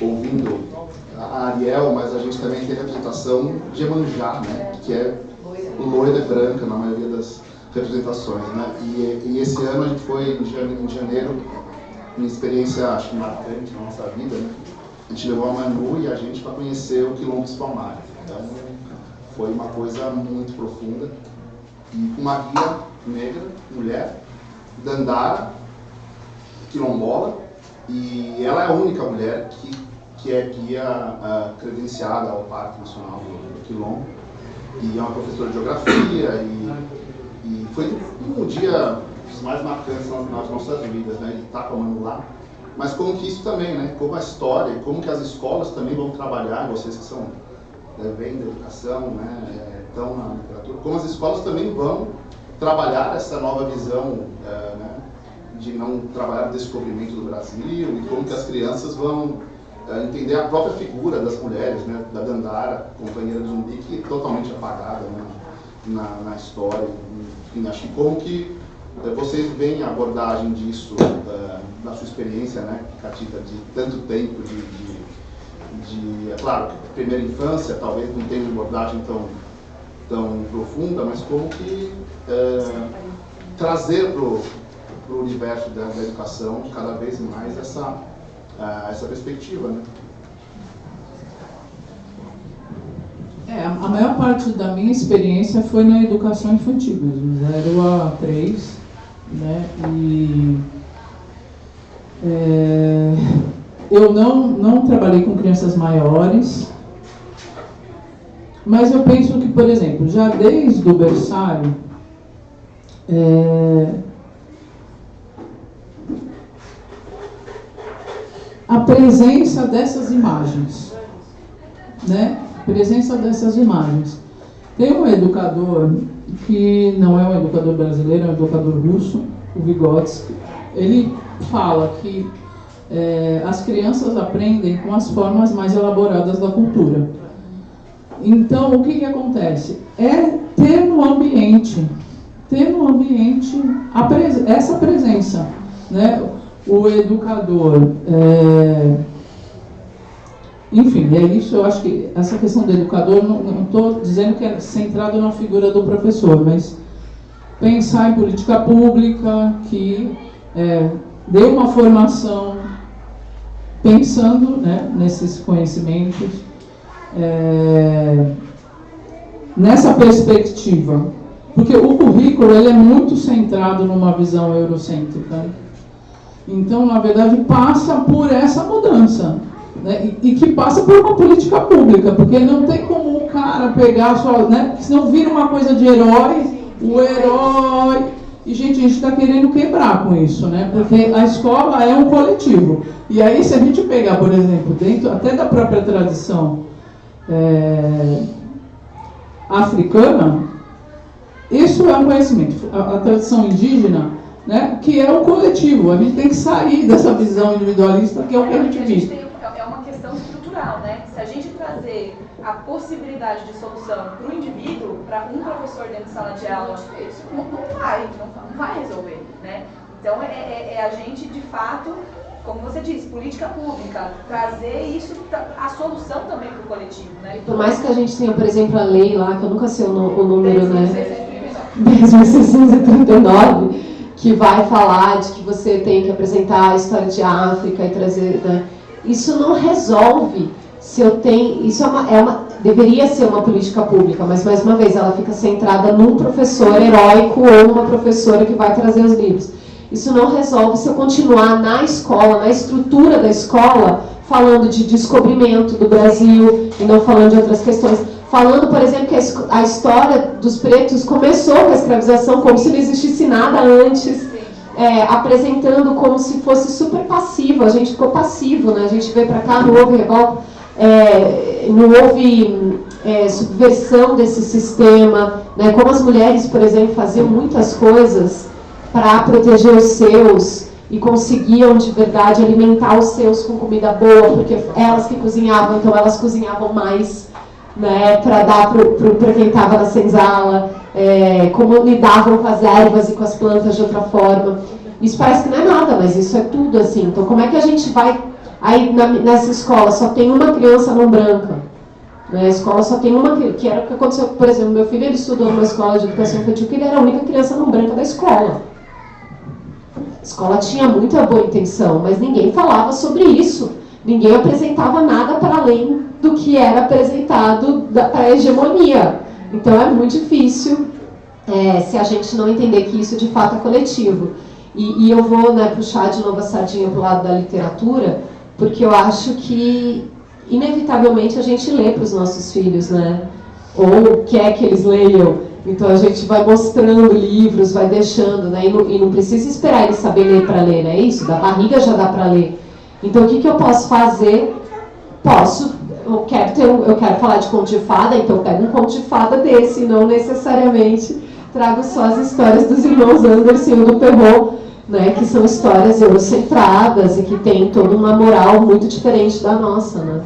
ouvindo a Ariel, mas a gente também tem a representação de Iemanjá, né? Que é loira e branca na maioria das representações, né? E esse ano a gente foi em janeiro, uma experiência, acho, marcante na nossa vida, né? A gente levou a Manu e a gente para conhecer o Quilombo dos Palmares. Então, foi uma coisa muito profunda. E com uma guia negra, mulher, Dandara, quilombola, e ela é a única mulher que é guia credenciada ao Parque Nacional do Quilombo. E é uma professora de geografia, e foi um dia dos mais marcantes nas nossas vidas, né? De estar com a Manu lá. Mas como que isso também, né? Como a história, como que as escolas também vão trabalhar, vocês que são vêm da educação, né? Estão na literatura, como as escolas também vão trabalhar essa nova visão, né? De não trabalhar o descobrimento do Brasil, e como que as crianças vão entender a própria figura das mulheres, né? Da Dandara, companheira do Zumbi, que é totalmente apagada, né? na história. Enfim, acho que como que vocês veem a abordagem disso, da sua experiência, né, Catita, de tanto tempo, é claro, primeira infância, talvez não tenha uma abordagem tão profunda, mas como que trazer para o universo da educação cada vez mais essa perspectiva, né? A maior parte da minha experiência foi na educação infantil mesmo, 0 a 3, né? E eu não trabalhei com crianças maiores, mas eu penso que, por exemplo, já desde o berçário, a presença dessas imagens, né? Presença dessas imagens. Tem um educador que não é um educador brasileiro, é um educador russo, o Vygotsky. Ele fala que as crianças aprendem com as formas mais elaboradas da cultura. Então, o que acontece? É ter no ambiente essa presença, né? O educador, enfim, é isso. Eu acho que essa questão do educador, não estou dizendo que é centrado na figura do professor, mas pensar em política pública que dê uma formação pensando, né, nesses conhecimentos, nessa perspectiva, porque o currículo ele é muito centrado numa visão eurocêntrica. Então, na verdade, passa por essa mudança, né? E que passa por uma política pública, porque não tem como o cara pegar só, né? Porque senão vira uma coisa de herói, o herói. E, gente, a gente está querendo quebrar com isso, né? Porque a escola é um coletivo. E aí, se a gente pegar, por exemplo, dentro até da própria tradição africana, isso é um conhecimento. A tradição indígena, né, que é o coletivo. A gente tem que sair dessa visão individualista, que é o que a gente vive. É uma questão estrutural, né? Se a gente trazer a possibilidade de solução para o indivíduo, para um professor dentro de sala de aula, isso não vai resolver, né? Então, a gente, de fato, como você disse, política pública, trazer isso, a solução também para o coletivo, né? Por mais que a gente tenha, por exemplo, a lei lá, que eu nunca sei o número, né? 10.639, que vai falar de que você tem que apresentar a história de África e trazer, né? Isso não resolve se eu tenho... Isso deveria ser uma política pública, mas, mais uma vez, ela fica centrada num professor heróico ou uma professora que vai trazer os livros. Isso não resolve se eu continuar na escola, na estrutura da escola, falando de descobrimento do Brasil e não falando de outras questões. Falando, por exemplo, que a história dos pretos começou com a escravização, como se não existisse nada antes, apresentando como se fosse super passivo. A gente ficou passivo, né? A gente veio para cá, não houve revolta, não houve subversão desse sistema, né? Como as mulheres, por exemplo, faziam muitas coisas para proteger os seus e conseguiam de verdade alimentar os seus com comida boa, porque elas que cozinhavam, então elas cozinhavam mais, né, para dar para quem estava na senzala, como lidavam com as ervas e com as plantas de outra forma. Isso parece que não é nada, mas isso é tudo, assim. Então, como é que a gente vai Aí nessa escola só tem uma criança não branca. Na escola só tem uma, que era o que aconteceu, por exemplo, meu filho ele estudou numa escola de educação infantil que ele era a única criança não branca da escola. A escola tinha muita boa intenção, mas ninguém falava sobre isso. Ninguém apresentava nada para além do que era apresentado para a hegemonia. Então é muito difícil se a gente não entender que isso de fato é coletivo. E eu vou, né, puxar de novo a sardinha para o lado da literatura, porque eu acho que inevitavelmente a gente lê para os nossos filhos, né? Ou quer que eles leiam. Então a gente vai mostrando livros, vai deixando, né? E não precisa esperar eles saberem ler para ler, não é isso? Da barriga já dá para ler. Então o que eu posso fazer? Eu quero falar de conto de fada, então eu pego um conto de fada desse, não necessariamente trago só as histórias dos irmãos Andersen e do Perrault, né, que são histórias eurocentradas e que têm toda uma moral muito diferente da nossa, né?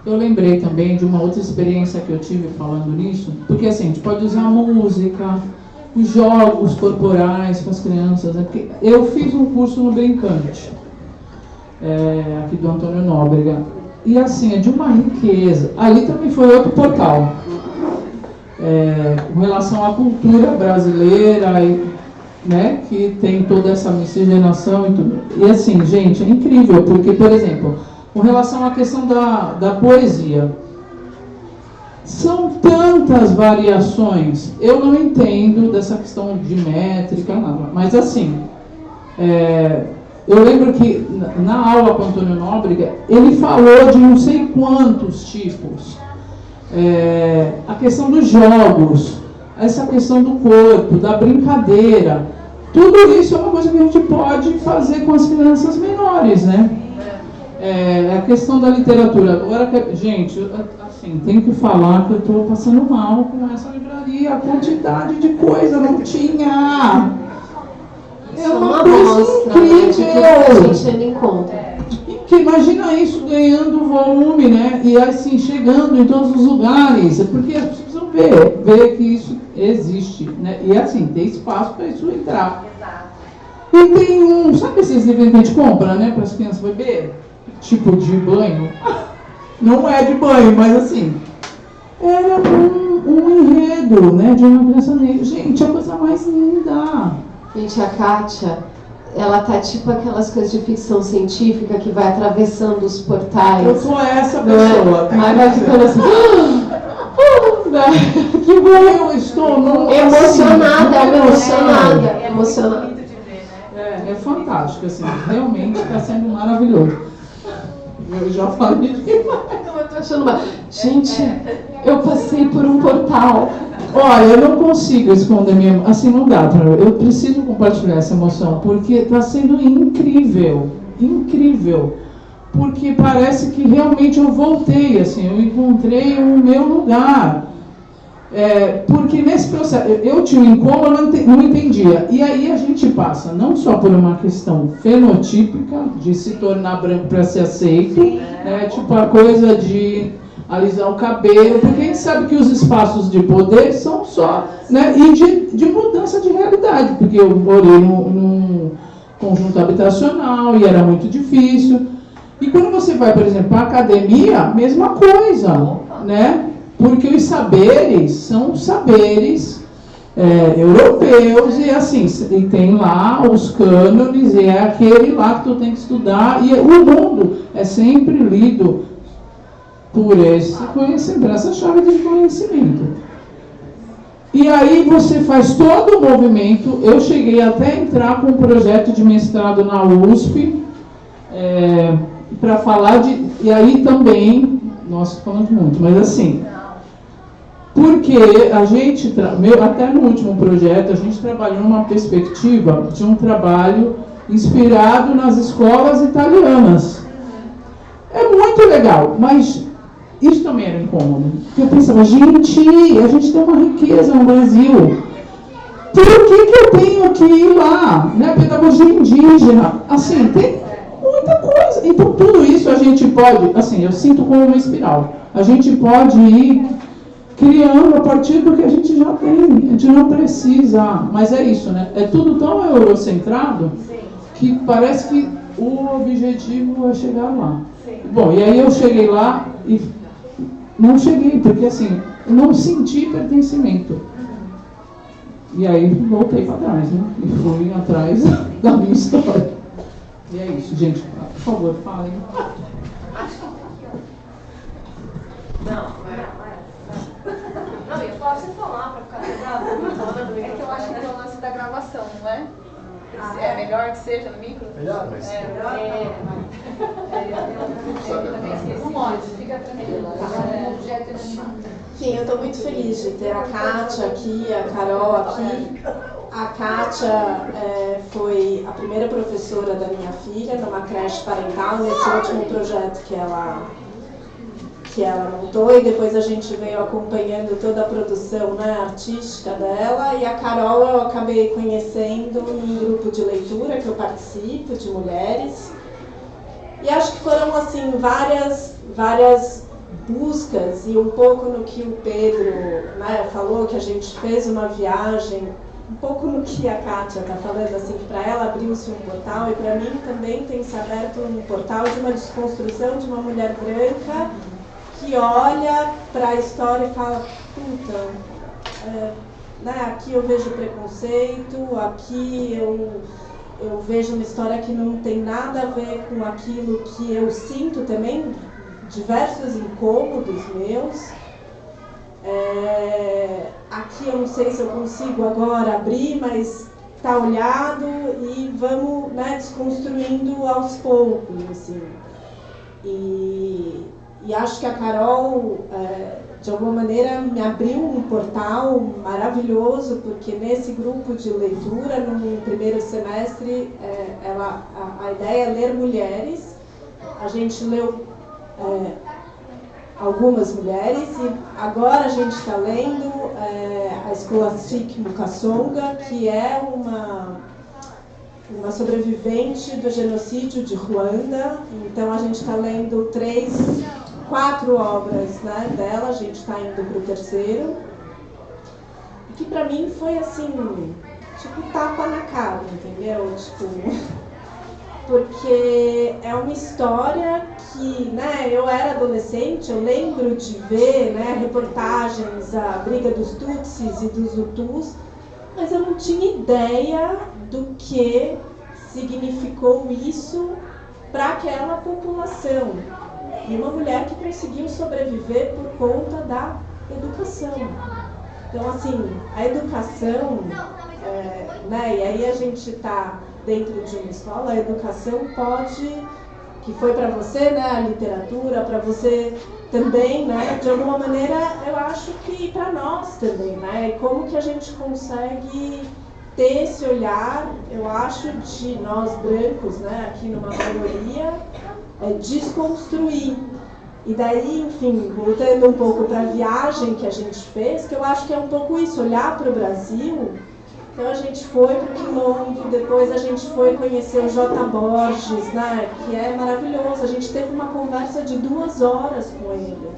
Eu lembrei também de uma outra experiência que eu tive falando nisso, porque assim, a gente pode usar música, os jogos corporais com as crianças, né? Porque eu fiz um curso no Brincante, aqui do Antônio Nóbrega, e assim, é de uma riqueza. Ali também foi outro portal, com relação à cultura brasileira, né, que tem toda essa miscigenação e tudo. E assim, gente, é incrível, porque, por exemplo, com relação à questão da poesia, são tantas variações. Eu não entendo dessa questão de métrica, nada, mas assim, eu lembro que na aula com o Antônio Nóbrega, ele falou de não sei quantos tipos. A questão dos jogos, essa questão do corpo, da brincadeira, tudo isso é uma coisa que a gente pode fazer com as crianças menores, né? A questão da literatura. Agora, gente, assim, tenho que falar que eu estou passando mal com essa livraria, a quantidade de coisa não tinha. É uma coisa incrível. A gente ainda encontra. Que imagina isso ganhando volume, né? E assim, chegando em todos os lugares, porque as pessoas precisam ver que isso existe, né? E assim, tem espaço para isso entrar. E tem sabe esses livros que a gente compra, né, para as crianças beber? Tipo de banho? Não é de banho, mas assim, era um enredo, né, de uma criança negra. Gente, é a coisa mais linda. Gente, a Kátia, ela tá tipo aquelas coisas de ficção científica que vai atravessando os portais. Eu sou essa pessoa. Aí vai ficando assim. Que bom, eu estou emocionada. É muito bonito de ver, né? É fantástico, assim, realmente está sendo maravilhoso. Eu já falei demais. Eu tô achando uma... Gente, eu passei por um portal. Olha, eu não consigo esconder minha... Assim, não dá para eu preciso compartilhar essa emoção, porque está sendo incrível. Incrível. Porque parece que realmente eu voltei, assim, eu encontrei o meu lugar. Porque nesse processo, eu tinha um incômodo, eu não entendia. E aí a gente passa não só por uma questão fenotípica, de se tornar branco para ser aceito, né, tipo a coisa de alisar o cabelo, porque a gente sabe que os espaços de poder são só, né, e de mudança de realidade, porque eu morei num conjunto habitacional e era muito difícil. E quando você vai, por exemplo, para a academia, mesma coisa, né? Porque os saberes são saberes europeus e assim, e tem lá os cânones, e é aquele lá que tu tem que estudar, e o mundo é sempre lido por esse conhecimento, por essa chave de conhecimento. E aí você faz todo o movimento. Eu cheguei até a entrar com um projeto de mestrado na USP, para falar de... E aí também, nossa, falando muito, mas assim... Porque a gente, até no último projeto, a gente trabalhou numa perspectiva de um trabalho inspirado nas escolas italianas. É muito legal, mas isso também era incômodo. Porque eu pensava, gente, a gente tem uma riqueza no Brasil. Por que eu tenho que ir lá? Né? Pedagogia indígena. Assim, tem muita coisa. Então, tudo isso a gente pode, assim, eu sinto como uma espiral. A gente pode ir criando a partir do que a gente já tem. A gente não precisa. Mas é isso, né? É tudo tão eurocentrado que parece que o objetivo é chegar lá. Sim. Bom, e aí eu cheguei lá e não cheguei, porque assim, eu não senti pertencimento. E aí voltei para trás, né? E fui atrás da minha história. E é isso, gente. Por favor, falem. Não, eu posso falar para ficar gravado. É que eu acho que é o lance da gravação, não é? É melhor que seja no micro? Melhor, mas... Não pode, fica tranquila. Enfim, eu estou muito feliz de ter a Kátia aqui, a Carol aqui. A Kátia foi a primeira professora da minha filha numa creche parental, nesse último projeto que ela montou, e depois a gente veio acompanhando toda a produção, né, artística dela. E a Carol eu acabei conhecendo em um grupo de leitura que eu participo, de mulheres. E acho que foram assim várias buscas, e um pouco no que o Pedro, né, falou, que a gente fez uma viagem, um pouco no que a Kátia está falando, assim, que para ela abriu-se um portal, e para mim também tem se aberto um portal de uma desconstrução de uma mulher branca que olha para a história e fala, puta, né, aqui eu vejo preconceito, aqui eu vejo uma história que não tem nada a ver com aquilo que eu sinto também, diversos incômodos meus. Aqui eu não sei se eu consigo agora abrir, mas está olhado, e vamos, né, desconstruindo aos poucos, assim. E acho que a Carol, de alguma maneira, me abriu um portal maravilhoso, porque nesse grupo de leitura, no primeiro semestre, a ideia é ler mulheres. A gente leu algumas mulheres, e agora a gente está lendo a Scholastique Mukasonga, que é uma sobrevivente do genocídio de Ruanda. Então a gente está lendo 4 obras, né, dela, a gente está indo para o terceiro, e que para mim foi assim, tipo tapa na cara, entendeu? Tipo, porque é uma história que, né, eu era adolescente, eu lembro de ver, né, reportagens, a briga dos Tutsis e dos Hutus, mas eu não tinha ideia do que significou isso para aquela população. E uma mulher que conseguiu sobreviver por conta da educação. Então, assim, a educação, né, e aí a gente está dentro de uma escola, a educação pode, que foi para você, né, a literatura, para você também, né, de alguma maneira, eu acho que para nós também, né, e como que a gente consegue ter esse olhar, eu acho, de nós brancos, né, aqui numa maioria, desconstruir. E daí, enfim, voltando um pouco para a viagem que a gente fez, que eu acho que é um pouco isso, olhar para o Brasil. Então a gente foi para o Quilombo, depois a gente foi conhecer o J. Borges, né, que é maravilhoso. A gente teve uma conversa de 2 horas com ele.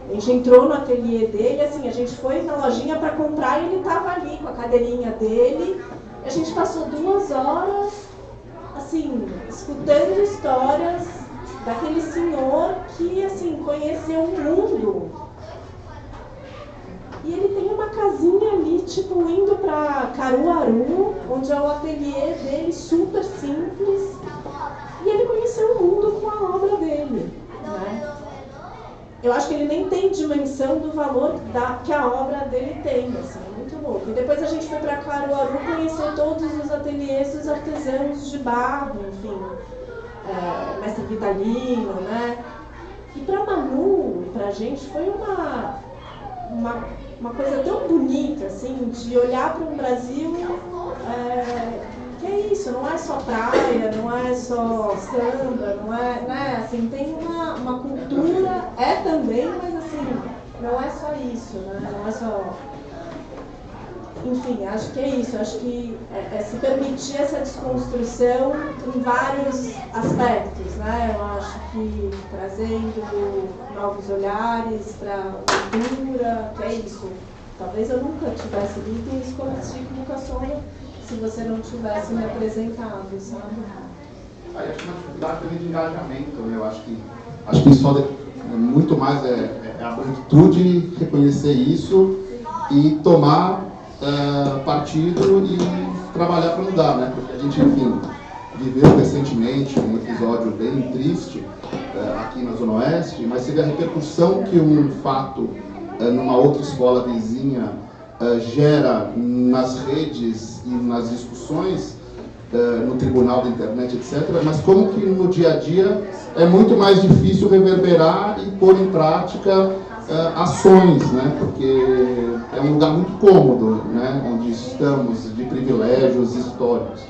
A gente entrou no ateliê dele, assim, a gente foi na lojinha para comprar e ele estava ali com a cadeirinha dele. A gente passou 2 horas, assim, escutando histórias daquele senhor que, assim, conheceu o mundo. E ele tem uma casinha ali, tipo, indo para Caruaru, onde é o ateliê dele, super simples. E ele conheceu o mundo com a obra dele, né? Eu acho que ele nem tem dimensão do valor que a obra dele tem, assim, é muito louco. E depois a gente foi para Caruaru conhecer todos os ateliês dos artesãos de barro, enfim, Mestre Vitalino, né? E para Manu, para a gente, foi uma coisa tão bonita, assim, de olhar para um Brasil que é isso, não é só praia, não é só samba, não é, né, assim, tem uma cultura, também, mas assim, não é só isso, né, não é só... Enfim, acho que é isso, acho que se permitir essa desconstrução em vários aspectos, né, eu acho que trazendo novos olhares para a cultura, que é isso. Talvez eu nunca tivesse lido Scholastique Mukasonga se você não tivesse me apresentado, sabe? Aí acho que uma dificuldade também de engajamento, né? Eu acho que isso muito mais a branquitude reconhecer isso e tomar partido e trabalhar para mudar, né? Porque a gente, enfim, viveu recentemente um episódio bem triste aqui na Zona Oeste, mas teve a repercussão que um fato numa outra escola vizinha gera nas redes e nas discussões, no tribunal da internet, etc., mas como que no dia a dia é muito mais difícil reverberar e pôr em prática ações, né? Porque é um lugar muito cômodo, né? Onde estamos, de privilégios históricos.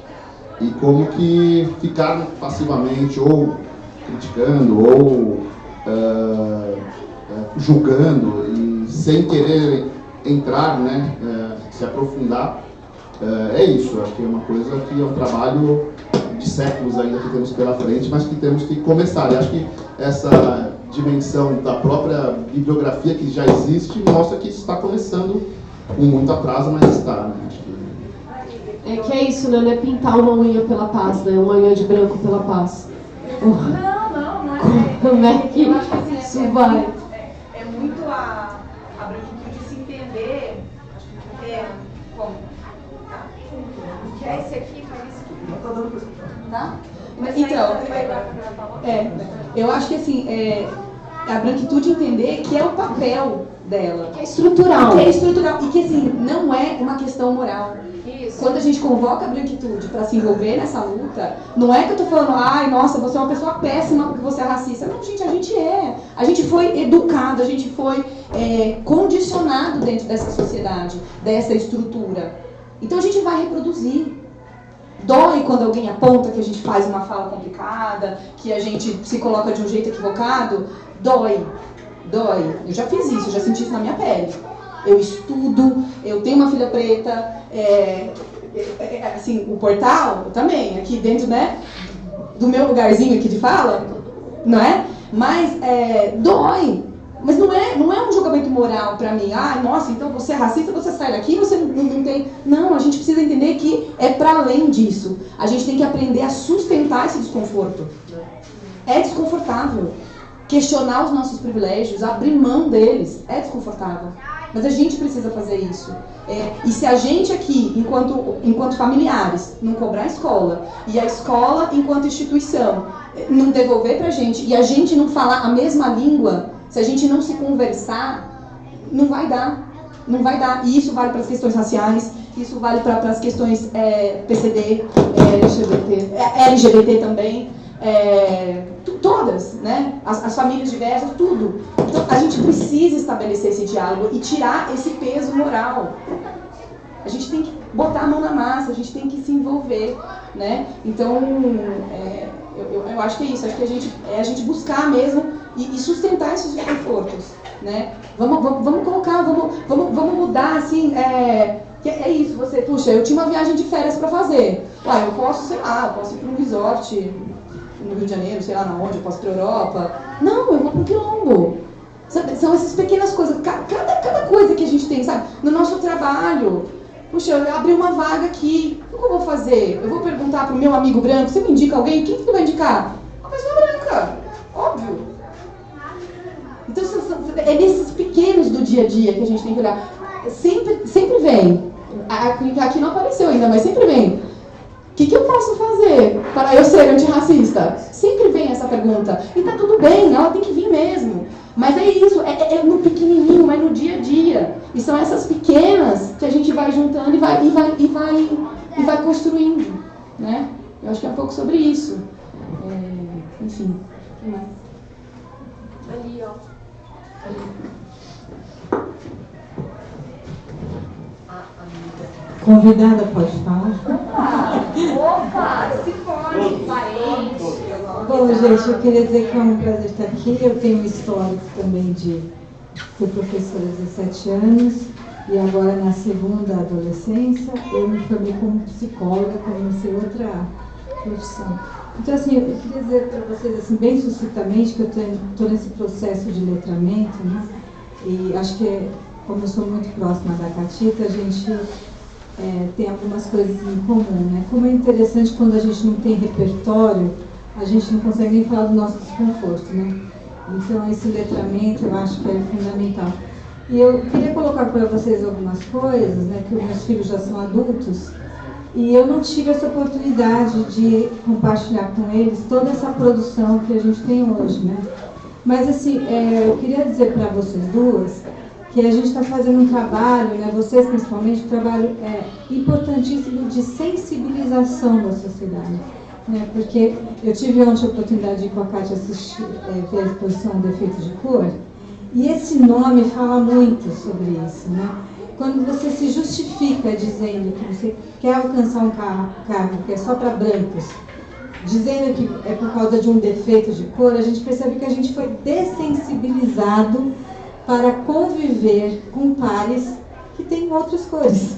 E como que ficar passivamente ou criticando ou julgando e sem querer entrar, né? Se aprofundar, é isso. Acho que é uma coisa que é um trabalho de séculos ainda que temos pela frente, mas que temos que começar. E acho que essa dimensão da própria bibliografia que já existe mostra que isso está começando com muito atraso, mas está, né? Acho que... É que é isso, né? Não é pintar uma unha pela paz, né? Uma unha de branco pela paz. Não é. Como é que eu acho que assim, isso vai? É muito a branquitude de se entender como. Que é esse aqui, faz isso. Tá? Então, eu acho que assim, a branquitude entender que é o papel dela. Que é estrutural. Que é estrutural. E que assim, não é uma questão moral. Isso. Quando a gente convoca a branquitude para se envolver nessa luta, não é que eu tô falando, ai, nossa, você é uma pessoa péssima porque você é racista. Não, gente, a gente é. A gente foi educado, a gente foi condicionado dentro dessa sociedade, dessa estrutura. Então a gente vai reproduzir. Dói quando alguém aponta que a gente faz uma fala complicada, que a gente se coloca de um jeito equivocado. Dói. Eu já fiz isso, eu já senti isso na minha pele. Eu estudo, eu tenho uma filha preta, assim, o portal, eu também, aqui dentro, né, do meu lugarzinho aqui de fala, não é? Mas dói. Mas não é um julgamento moral pra mim. Ah, nossa, então você é racista, você sai daqui, você não tem... Não, a gente precisa entender que é pra além disso. A gente tem que aprender a sustentar esse desconforto. É desconfortável. Questionar os nossos privilégios, abrir mão deles, é desconfortável. Mas a gente precisa fazer isso. E se a gente aqui, enquanto familiares, não cobrar a escola, e a escola, enquanto instituição, não devolver pra gente, e a gente não falar a mesma língua, se a gente não se conversar, não vai dar. Não vai dar. E isso vale para as questões raciais, isso vale para as questões PCD, LGBT também, todas, né? As famílias diversas, tudo. Então, a gente precisa estabelecer esse diálogo e tirar esse peso moral. A gente tem que botar a mão na massa, a gente tem que se envolver, né? Então, eu acho que é isso. Acho que a gente buscar mesmo e sustentar esses desconfortos, né? Vamos colocar, vamos mudar, assim, que é isso, você, puxa, eu tinha uma viagem de férias para fazer. Eu posso, sei lá, eu posso ir para um resort no Rio de Janeiro, sei lá na onde, eu posso ir para a Europa. Não, eu vou para o Quilombo. Sabe? São essas pequenas coisas, cada coisa que a gente tem, sabe? No nosso trabalho. Puxa, eu abri uma vaga aqui, o que eu vou fazer? Eu vou perguntar para o meu amigo branco, você me indica alguém? Quem que você vai indicar? Uma pessoa branca, óbvio. Então, é nesses pequenos do dia a dia que a gente tem que olhar. Sempre vem, aqui não apareceu ainda, mas sempre vem. O que eu posso fazer para eu ser antirracista? Sempre vem essa pergunta. E tá tudo bem, ela tem que vir mesmo. Mas é isso, é no pequenininho, é no dia a dia. E são essas pequenas que a gente vai juntando e vai construindo, né? Eu acho que é um pouco sobre isso. Enfim, o que mais? Ali, ó. Convidada pode falar? Opa, se pode, parente. Bom, gente, eu queria dizer que é um prazer estar aqui. Eu tenho um histórico também fui professora há 17 anos e agora na segunda adolescência eu me formei como psicóloga, comecei outra profissão. Então, assim, eu queria dizer para vocês, assim, bem suscitamente, que eu estou nesse processo de letramento, né? E acho que, como eu sou muito próxima da Catita, a gente tem algumas coisas em comum, né? Como é interessante quando a gente não tem repertório a gente não consegue nem falar do nosso desconforto, né? Então, esse letramento eu acho que é fundamental. E eu queria colocar para vocês algumas coisas, né? Que meus filhos já são adultos, e eu não tive essa oportunidade de compartilhar com eles toda essa produção que a gente tem hoje, né? Mas, assim, eu queria dizer para vocês duas que a gente está fazendo um trabalho, né, vocês principalmente, um trabalho importantíssimo de sensibilização da sociedade. Né, porque eu tive ontem a oportunidade de ir com a Kátia assistir, ver a exposição Defeitos de Cor, e esse nome fala muito sobre isso. Né? Quando você se justifica dizendo que você quer alcançar um cargo que é só para brancos, dizendo que é por causa de um defeito de cor, a gente percebe que a gente foi dessensibilizado para conviver com pares que têm outras cores.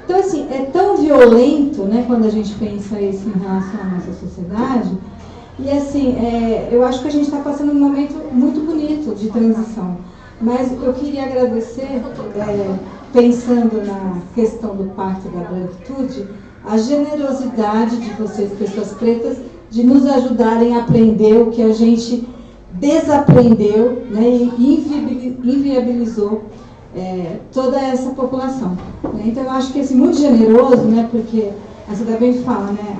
Então, assim, é tão violento, né, quando a gente pensa isso em relação à nossa sociedade. E, assim, eu acho que a gente está passando um momento muito bonito de transição. Mas eu queria agradecer, pensando na questão do Pacto da Branquitude, a generosidade de vocês, pessoas pretas, de nos ajudarem a aprender o que a gente desaprendeu, né, e inviabilizou toda essa população. Né? Então, eu acho que é muito generoso, né, porque a Cida bem fala, né,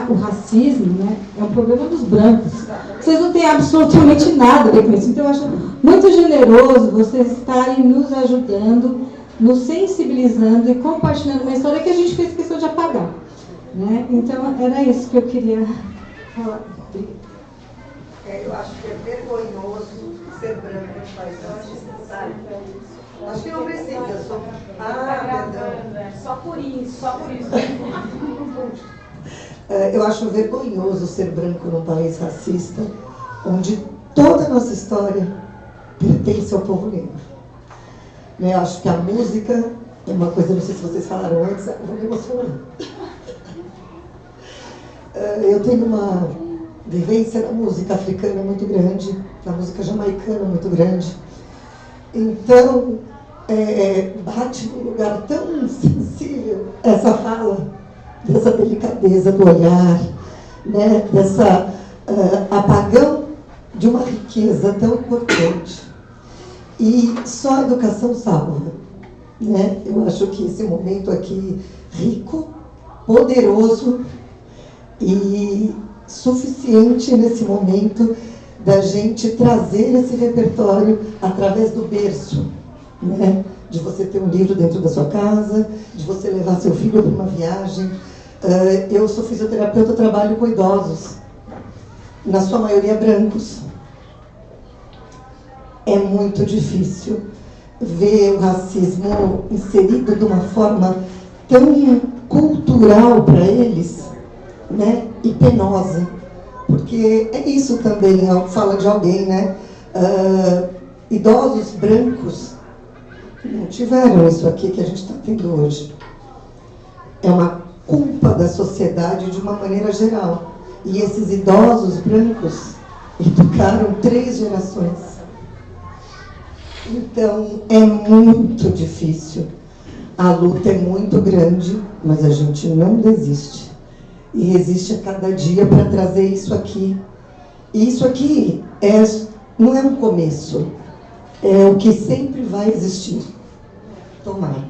o racismo, né, é um problema dos brancos. Vocês não têm absolutamente nada a ver com isso. Então, eu acho muito generoso vocês estarem nos ajudando, nos sensibilizando e compartilhando uma história que a gente fez questão de apagar. Né? Então, era isso que eu queria falar. Eu acho que é vergonhoso ser branco no país racista, sabe? Acho que não precisa, só... perdão. Só por isso. Eu acho vergonhoso ser branco num país racista, onde toda a nossa história pertence ao povo negro. Eu acho que a música é uma coisa, não sei se vocês falaram antes, eu vou me emocionar. Eu tenho uma vivência na música africana muito grande, na música jamaicana muito grande. Então, bate num lugar tão sensível essa fala, dessa delicadeza do olhar, né, dessa apagão de uma riqueza tão importante. E só a educação salva. Né? Eu acho que esse momento aqui, rico, poderoso e suficiente nesse momento da gente trazer esse repertório através do berço, né? De você ter um livro dentro da sua casa, de você levar seu filho para uma viagem. Eu sou fisioterapeuta, trabalho com idosos, na sua maioria brancos. É muito difícil ver o racismo inserido de uma forma tão cultural para eles, né, e penosa, porque é isso também, fala de alguém, né, idosos brancos não tiveram isso aqui que a gente está tendo hoje. É uma culpa da sociedade de uma maneira geral, e esses idosos brancos educaram 3 gerações. Então é muito difícil, a luta é muito grande, mas a gente não desiste. E resiste a cada dia para trazer isso aqui. E isso aqui não é um começo, é o que sempre vai existir. Tomara.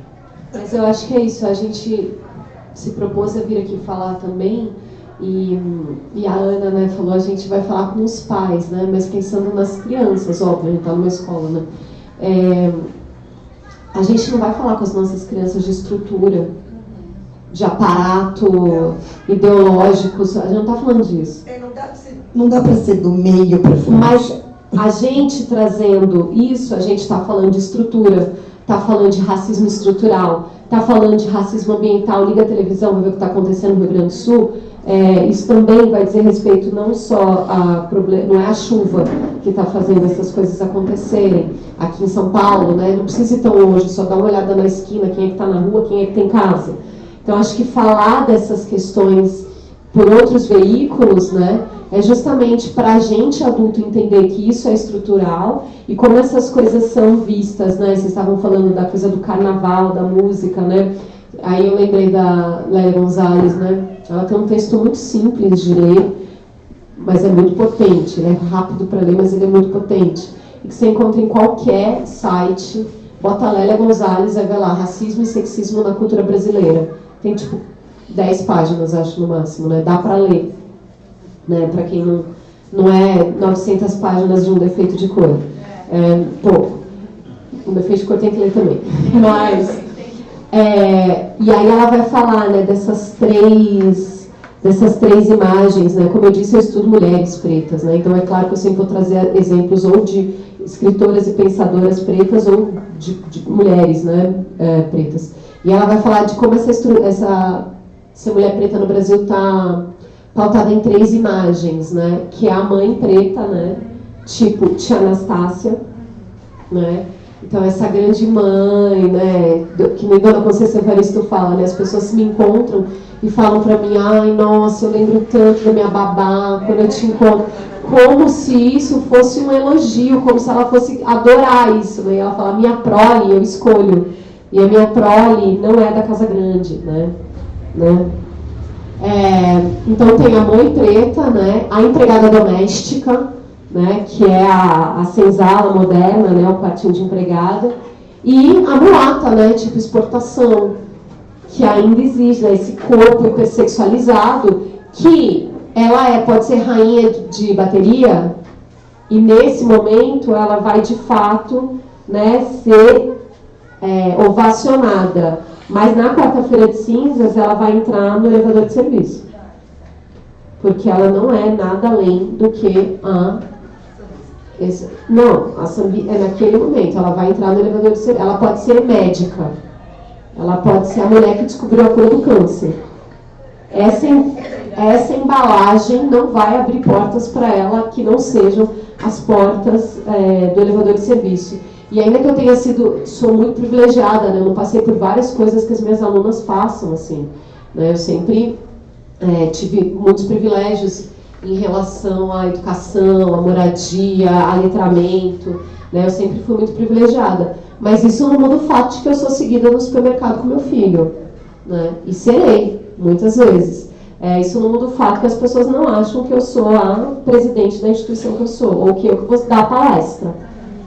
Mas eu acho que é isso, a gente se propôs a vir aqui falar também, e a Ana, né, falou, a gente vai falar com os pais, né, mas pensando nas crianças, óbvio, a gente está numa escola, né. A gente não vai falar com as nossas crianças de estrutura, de aparato ideológico, a gente não está falando disso. Não dá para ser do meio para frente. Mas a gente trazendo isso, a gente está falando de estrutura, está falando de racismo estrutural, está falando de racismo ambiental. Liga a televisão, vai ver o que está acontecendo no Rio Grande do Sul. Isso também vai dizer respeito não só a problema, não é a chuva que está fazendo essas coisas acontecerem aqui em São Paulo, né? Não precisa ir tão longe, só dá uma olhada na esquina, quem é que está na rua, quem é que tem casa. Então, acho que falar dessas questões por outros veículos, né, é justamente para a gente, adulto, entender que isso é estrutural e como essas coisas são vistas, né? Vocês estavam falando da coisa do carnaval, da música, né? Aí eu lembrei da Lélia Gonzalez, né? Ela tem um texto muito simples de ler, mas é muito potente, ele é rápido para ler, mas ele é muito potente. E que você encontra em qualquer site, bota Lélia Gonzalez, aí vai lá, racismo e sexismo na cultura brasileira. Tem tipo 10 páginas, acho, no máximo, né? Dá para ler, né? Para quem não é 900 páginas de um defeito de cor. É pouco. Um defeito de cor tem que ler também. Mas, e aí ela vai falar, né, dessas três imagens, né? Como eu disse, eu estudo mulheres pretas, né? Então é claro que eu sempre vou trazer exemplos ou de escritoras e pensadoras pretas ou de mulheres, né, pretas. E ela vai falar de como essa mulher preta no Brasil está pautada em 3 imagens, né? Que é a mãe preta, né? Tipo tia Anastácia, né? Então essa grande mãe, né? Que nem Dona Conceição Evaristo fala, né? As pessoas me encontram e falam pra mim, ai, nossa, eu lembro tanto da minha babá quando eu te encontro. Como se isso fosse um elogio, como se ela fosse adorar isso, né? E ela fala, minha prole eu escolho. E a minha prole não é da Casa Grande, né? Então tem a mãe preta, né? A empregada doméstica, né? Que é a senzala moderna, né? O quartinho de empregada. E a mulata, né? Tipo exportação, que ainda existe, né? Esse corpo hipersexualizado, que ela pode ser rainha de bateria, e nesse momento ela vai de fato, né, ser ovacionada. Mas na quarta-feira de cinzas ela vai entrar no elevador de serviço. Porque ela não é nada além do que a Sambi é naquele momento, ela vai entrar no elevador de serviço. Ela pode ser médica. Ela pode ser a mulher que descobriu a cura do câncer. Essa embalagem não vai abrir portas para ela que não sejam as portas do elevador de serviço. E ainda que eu sou muito privilegiada, né? Eu não passei por várias coisas que as minhas alunas passam, assim, né? Eu sempre tive muitos privilégios em relação à educação, à moradia, a letramento, né? Eu sempre fui muito privilegiada. Mas isso não muda o fato de que eu sou seguida no supermercado com meu filho, né? E serei, muitas vezes. Isso não muda o fato que as pessoas não acham que eu sou a presidente da instituição que eu sou, ou que eu que vou dar a palestra,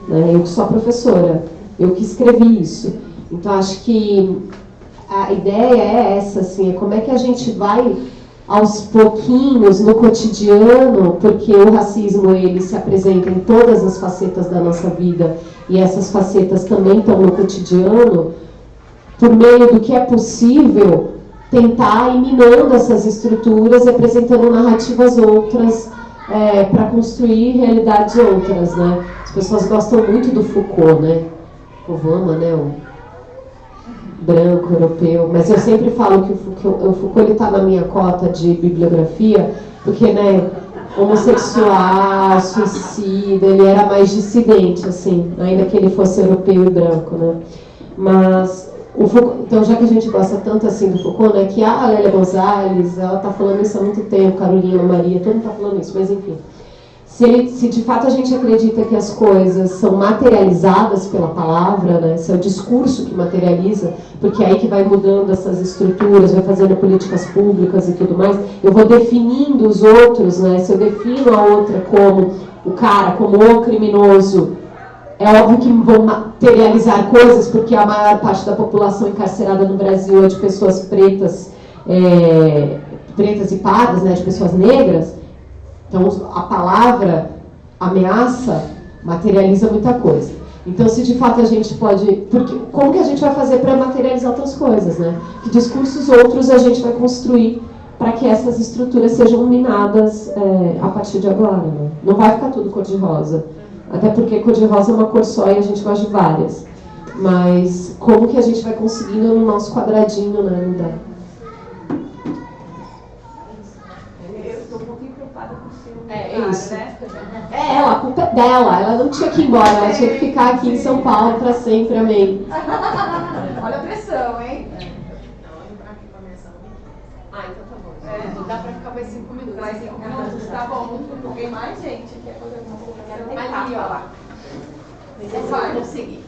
né? Eu que sou a professora, eu que escrevi isso. Então, acho que a ideia é essa, assim, como é que a gente vai, aos pouquinhos, no cotidiano, porque o racismo, ele se apresenta em todas as facetas da nossa vida, e essas facetas também estão no cotidiano, por meio do que é possível, tentar ir minando essas estruturas e apresentando narrativas outras para construir realidades outras, né? As pessoas gostam muito do Foucault, né? O Vama, né? O branco, europeu. Mas eu sempre falo que o Foucault ele está na minha cota de bibliografia, porque, né? Homossexual, suicida, ele era mais dissidente, assim, ainda que ele fosse europeu e branco, né? Mas o Foucault, então, já que a gente gosta tanto assim do Foucault, né, que a Lélia Gonzalez, ela está falando isso há muito tempo, Carolina, Maria, todo mundo está falando isso, mas enfim. Se de fato a gente acredita que as coisas são materializadas pela palavra, né, se é o discurso que materializa, porque é aí que vai mudando essas estruturas, vai fazendo políticas públicas e tudo mais, eu vou definindo os outros, né, se eu defino a outra como o cara, como o criminoso, é óbvio que vão materializar coisas, porque a maior parte da população encarcerada no Brasil é de pessoas pretas, pretas e pardas, né, de pessoas negras. Então, a palavra ameaça materializa muita coisa. Então, se de fato a gente pode... como que a gente vai fazer para materializar outras coisas, né? Que discursos outros a gente vai construir para que essas estruturas sejam minadas a partir de agora, né? Não vai ficar tudo cor-de-rosa. Até porque cor-de-rosa é uma cor só e a gente gosta de várias. Mas como que a gente vai conseguindo no nosso quadradinho, né? Não dá. Eu estou um pouquinho preocupada com o seu isso. né? A culpa é dela. Ela não tinha que ir embora, ela tinha que ficar aqui em São Paulo para sempre, amém. Olha a pressão, hein? Então tá bom. Dá para ficar mais 5 minutos. Mais 5 minutos, tá bom. Alguém mais, gente? Quer fazer alguma coisa? Ali, ó lá. Vai conseguir.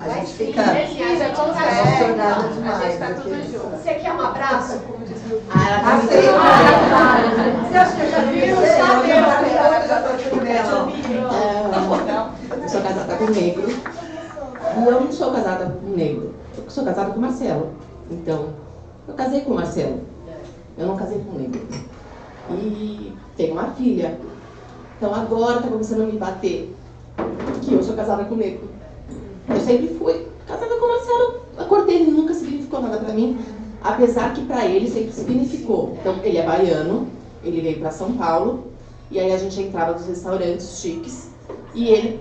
A gente fica emocionada demais. Você quer um abraço, como diz meu filho? Ela tá Eu sou casada com um negro. Eu não sou casada com um negro. Eu sou casada com o Marcelo. Então, eu casei com o Marcelo. Eu não casei com um negro. E tenho uma filha. Então agora tá começando a me bater que eu sou casada com um negro. Eu sempre fui casada com o Marcelo. A cor dele nunca significou nada pra mim. Apesar que pra ele sempre significou. Então, ele é baiano, ele veio pra São Paulo, e aí a gente entrava nos restaurantes chiques, e ele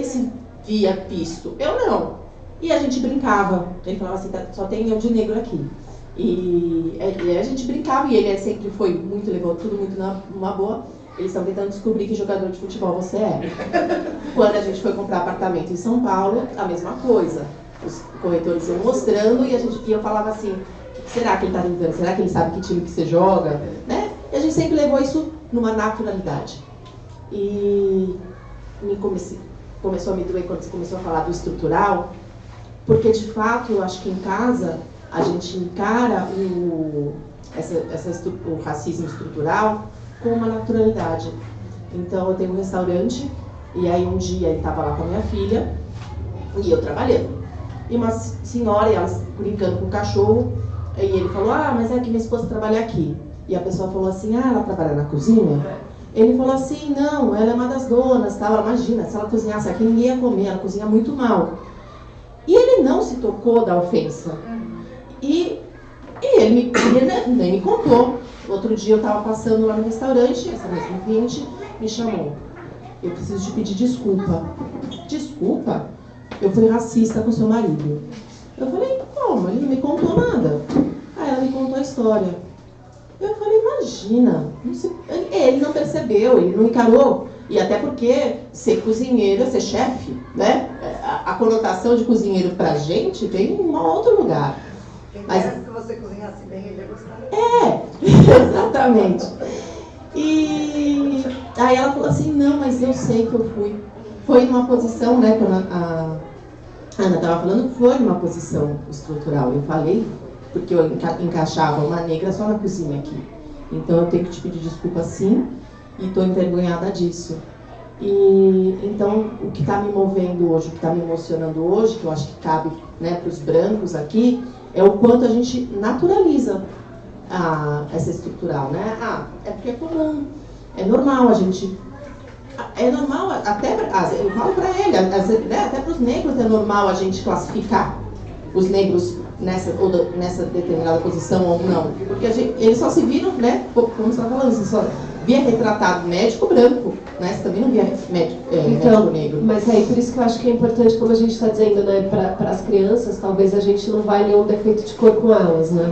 se via pisto, eu não. E a gente brincava, ele falava assim, só tem eu de negro aqui. E a gente brincava, e ele sempre foi muito, levou tudo muito numa boa. Eles estão tentando descobrir que jogador de futebol você é. Quando a gente foi comprar apartamento em São Paulo, a mesma coisa. Os corretores iam mostrando e eu falava assim, será que ele está tentando? Será que ele sabe que time que você joga? Né? E a gente sempre levou isso numa naturalidade. E começou a me doer quando você começou a falar do estrutural, porque de fato eu acho que em casa a gente encara o racismo estrutural com uma naturalidade. Então eu tenho um restaurante, e aí um dia ele estava lá com a minha filha e eu trabalhando. E uma senhora, e elas brincando com o cachorro, e ele falou, mas é que minha esposa trabalha aqui. E a pessoa falou assim, ela trabalha na cozinha? Ele falou assim, não, ela é uma das donas, tal. Imagina, se ela cozinhasse aqui, ninguém ia comer, ela cozinha muito mal. E ele não se tocou da ofensa. E ele nem me contou. Outro dia eu estava passando lá no restaurante, essa mesma cliente me chamou. Eu preciso te pedir desculpa. Desculpa? Eu fui racista com seu marido. Eu falei, como? Ele não me contou nada. Aí ela me contou a história. Eu falei, imagina. Ele não percebeu, ele não encarou. E até porque ser cozinheiro é ser chefe, né? A conotação de cozinheiro pra gente vem em um outro lugar. Mas se você cozinhasse bem, ele ia gostar. Exatamente. E aí ela falou assim, não, mas eu sei que eu fui. Foi numa posição, né, quando a Ana estava falando, foi numa posição estrutural. Eu falei, porque eu encaixava uma negra só na cozinha aqui. Então eu tenho que te pedir desculpa sim, e estou envergonhada disso. E então o que está me movendo hoje, o que está me emocionando hoje, que eu acho que cabe, né, para os brancos aqui, é o quanto a gente naturaliza essa estrutural, né? É porque é comum, é normal a gente... É normal, até eu falo para ele, né, até para os negros é normal a gente classificar os negros nessa determinada posição ou não. Porque eles só se viram, né, como você está falando, você só via retratado médico branco, né? Você também não via médico negro. Mas aí por isso que eu acho que é importante, como a gente está dizendo, né, para as crianças, talvez a gente não vai ler um defeito de cor com elas, né?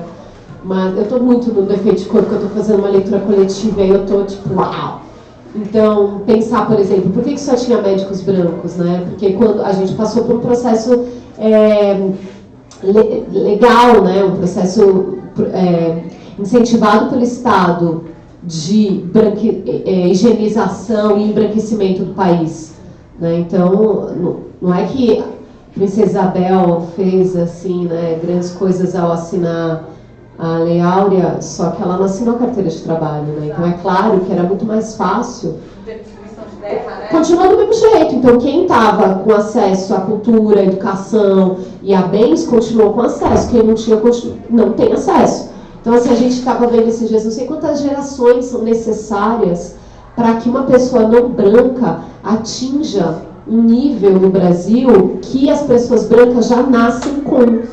Mas eu estou muito no defeito de cor, porque eu estou fazendo uma leitura coletiva e eu estou tipo, uau! Então, pensar, por exemplo, por que só tinha médicos brancos, né? Porque quando a gente passou por um processo legal, né? Um processo incentivado pelo Estado de higienização e embranquecimento do país, né? Então, não é que a Princesa Isabel fez assim, né, grandes coisas ao assinar a Lei Áurea, só que ela não assinou a carteira de trabalho, né? Então é claro que era muito mais fácil. Continua do mesmo jeito. Então quem estava com acesso à cultura, à educação e a bens, continuou com acesso. Quem não tinha, não tem acesso. Então assim, a gente estava vendo esses dias, não sei quantas gerações são necessárias para que uma pessoa não branca atinja um nível no Brasil que as pessoas brancas já nascem com.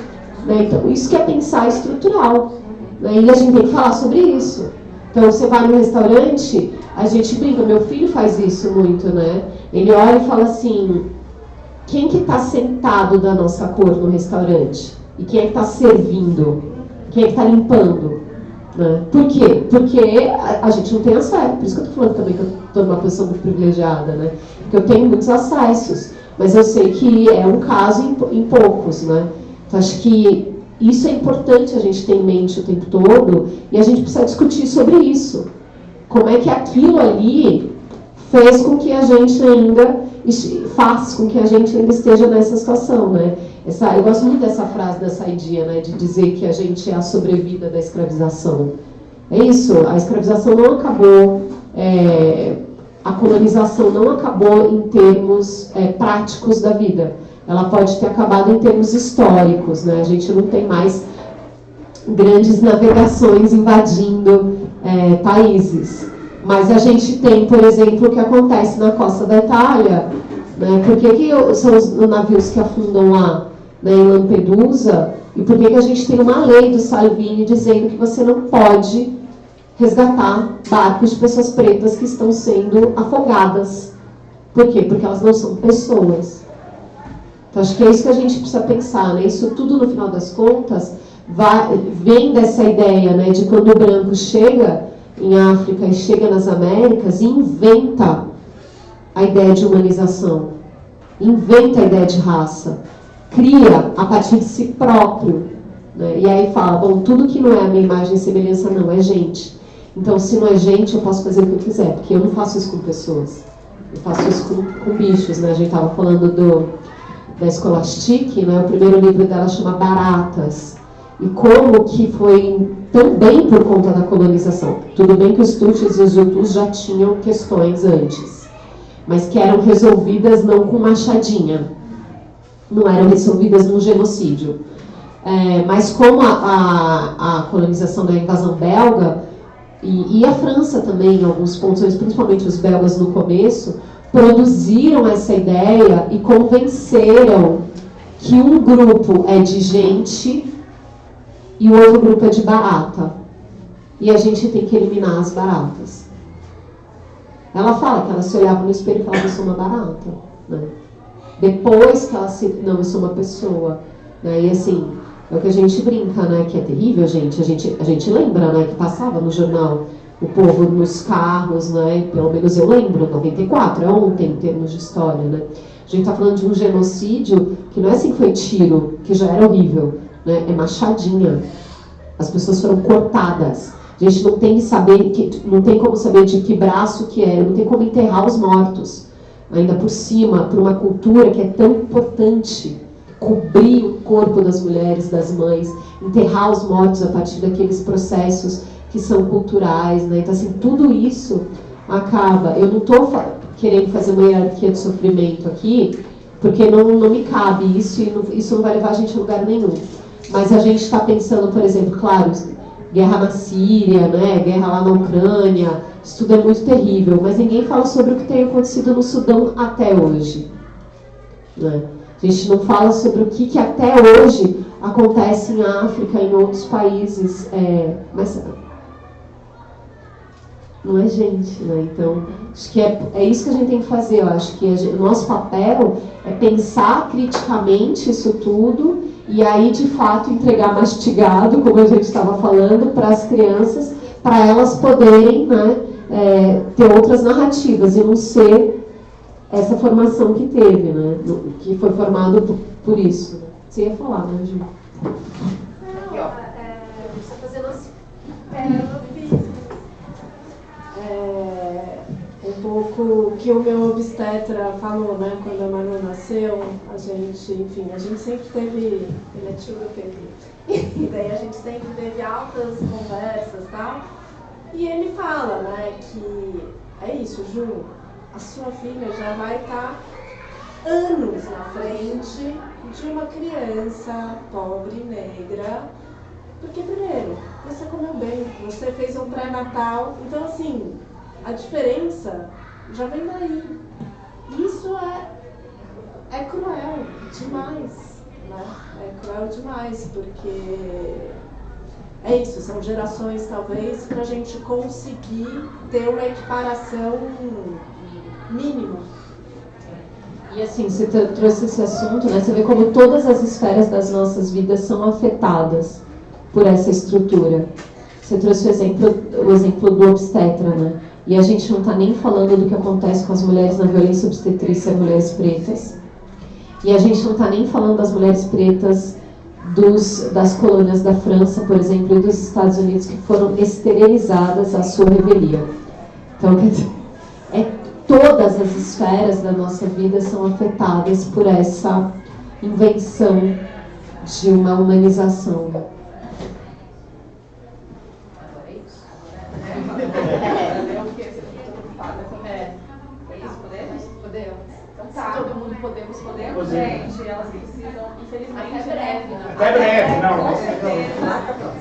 Né? Então, isso que é pensar estrutural. Né? E a gente tem que falar sobre isso. Então, você vai no restaurante, a gente brinca, meu filho faz isso muito, né? Ele olha e fala assim, quem que está sentado da nossa cor no restaurante? E quem é que está servindo? Quem é que está limpando? Né? Por quê? Porque a gente não tem acesso. Por isso que eu estou falando também que eu estou numa posição muito privilegiada, né? Porque eu tenho muitos acessos, mas eu sei que é um caso em poucos, né? Então, acho que isso é importante a gente ter em mente o tempo todo e a gente precisa discutir sobre isso. Como é que aquilo ali fez com que a gente ainda faz com que a gente ainda esteja nessa situação, né? Eu gosto muito dessa frase da Saidia, né? De dizer que a gente é a sobrevida da escravização. É isso, a escravização não acabou, a colonização não acabou em termos práticos da vida. Ela pode ter acabado em termos históricos, né? A gente não tem mais grandes navegações invadindo países. Mas a gente tem, por exemplo, o que acontece na costa da Itália, né? Por que são os navios que afundam lá, né, em Lampedusa? E por que a gente tem uma lei do Salvini dizendo que você não pode resgatar barcos de pessoas pretas que estão sendo afogadas? Por quê? Porque elas não são pessoas. Então, acho que é isso que a gente precisa pensar, né? Isso tudo, no final das contas, vem dessa ideia, né, de quando o branco chega em África e chega nas Américas e inventa a ideia de humanização, inventa a ideia de raça, cria a partir de si próprio, né? E aí fala, bom, tudo que não é a minha imagem e semelhança não é gente. Então, se não é gente, eu posso fazer o que eu quiser, porque eu não faço isso com pessoas, eu faço isso com bichos, né? A gente estava falando da Scholastic, né? O primeiro livro dela chama Baratas, e como que foi também por conta da colonização. Tudo bem que os Tutsis e os Hutus já tinham questões antes, mas que eram resolvidas não com machadinha, não eram resolvidas num genocídio. Mas como a colonização da invasão belga, e a França também, em alguns pontos, principalmente os belgas no começo, produziram essa ideia e convenceram que um grupo é de gente e o outro grupo é de barata. E a gente tem que eliminar as baratas. Ela fala que ela se olhava no espelho e falava, eu sou uma barata, né? Depois que ela não, eu sou uma pessoa, né? E assim, é o que a gente brinca, né? Que é terrível, gente. A gente lembra, né? Que passava no jornal o povo nos carros, né? Pelo menos eu lembro, 94, é ontem em termos de história, né? A gente está falando de um genocídio que não é assim que foi tiro, que já era horrível, né? É machadinha. As pessoas foram cortadas. A gente não tem não tem como saber de que braço que é, não tem como enterrar os mortos. Ainda por cima, por uma cultura que é tão importante, cobrir o corpo das mulheres, das mães, enterrar os mortos a partir daqueles processos que são culturais, né? Então, assim, tudo isso acaba. Eu não estou querendo fazer uma hierarquia de sofrimento aqui, porque não me cabe isso, e isso não vai levar a gente a lugar nenhum. Mas a gente está pensando, por exemplo, claro, guerra na Síria, né? Guerra lá na Ucrânia, isso tudo é muito terrível, mas ninguém fala sobre o que tem acontecido no Sudão até hoje, né? A gente não fala sobre o que até hoje acontece em África, em outros países, mas não é gente, né? Então, acho que é isso que a gente tem que fazer. Eu acho que o nosso papel é pensar criticamente isso tudo e aí, de fato, entregar mastigado, como a gente estava falando, para as crianças, para elas poderem, né, ter outras narrativas e não ser essa formação que teve, né, que foi formado por isso. Você ia falar, né, Ju? Não, você está fazendo assim. Eu fiz um pouco o que o meu obstetra falou, né, quando a Manu nasceu. A gente sempre teve, ele é tio do Pedro, e daí a gente sempre teve altas conversas e tal. E ele fala, né, que é isso, Ju, a sua filha já vai estar anos na frente de uma criança pobre, negra, porque primeiro, você comeu bem, você fez um pré-natal, então assim, a diferença já vem daí. Isso é cruel demais, né? É cruel demais, porque é isso, são gerações talvez para a gente conseguir ter uma equiparação mínima. E assim, você trouxe esse assunto, né? Você vê como todas as esferas das nossas vidas são afetadas por essa estrutura. Você trouxe o exemplo do obstetra, né? E a gente não está nem falando do que acontece com as mulheres na violência obstetrícia, mulheres pretas. E a gente não está nem falando das mulheres pretas das colônias da França, por exemplo, e dos Estados Unidos, que foram esterilizadas à sua revelia. Então, quer dizer, todas as esferas da nossa vida são afetadas por essa invenção de uma humanização. breve, não.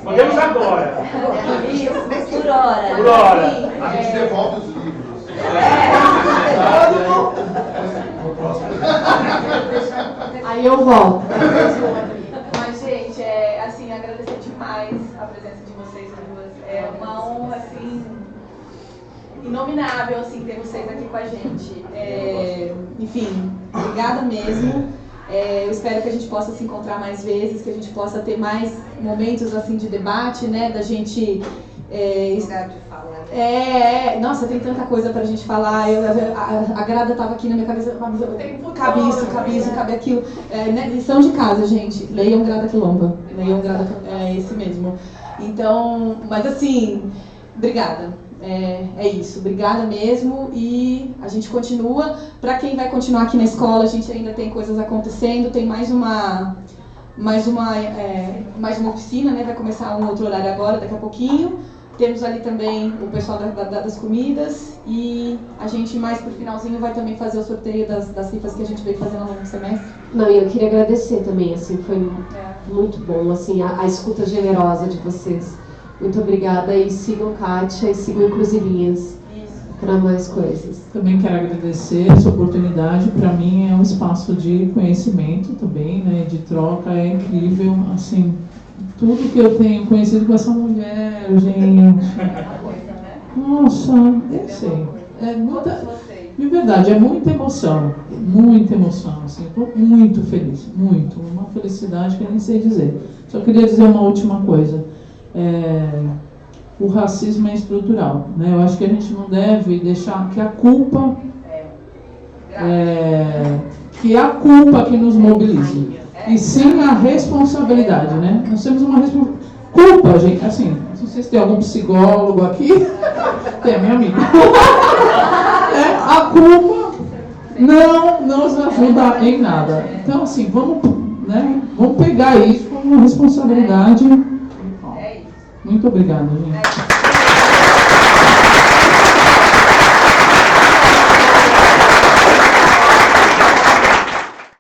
Podemos agora. Por hora. Por hora. A gente devolve os livros. Aí eu volto. Mas, gente, assim, agradecer demais a presença de vocês duas. É uma honra, assim, inominável, assim, ter vocês aqui com a gente. Enfim, obrigada mesmo. Eu espero que a gente possa se encontrar mais vezes, que a gente possa ter mais momentos assim de debate, né? Da gente. Nossa, tem tanta coisa pra gente falar. A Grada tava aqui na minha cabeça. Cabe isso, cabe aquilo. Né? Lição de casa, gente. Leiam Grada Quilomba. Leiam Grada. É esse mesmo. Então, mas assim, obrigada. É isso, obrigada mesmo, e a gente continua. Para quem vai continuar aqui na escola, a gente ainda tem coisas acontecendo, tem mais uma oficina, né? Vai começar um outro horário agora, daqui a pouquinho. Temos ali também o pessoal das comidas, e a gente mais pro finalzinho vai também fazer o sorteio das rifas que a gente veio fazendo ao longo do semestre. Não, e eu queria agradecer também, assim, foi muito bom, assim, a escuta generosa de vocês. Muito obrigada, e sigam Kátia e sigam Inclusivinhas para mais coisas. Também quero agradecer essa oportunidade. Para mim é um espaço de conhecimento também, né, de troca. É incrível, assim, tudo que eu tenho conhecido com essa mulher, gente. Nossa, eu sei. De verdade, é muita emoção, assim, estou muito feliz, muito, uma felicidade que eu nem sei dizer. Só queria dizer uma última coisa. O racismo é estrutural, né? Eu acho que a gente não deve deixar que a culpa que nos mobilize, e sim a responsabilidade, né? Nós temos uma culpa, gente, assim, se vocês têm algum psicólogo aqui, tem a minha amiga. A culpa não nos ajuda em nada. Então, assim, vamos pegar isso como uma responsabilidade. Muito obrigada, gente.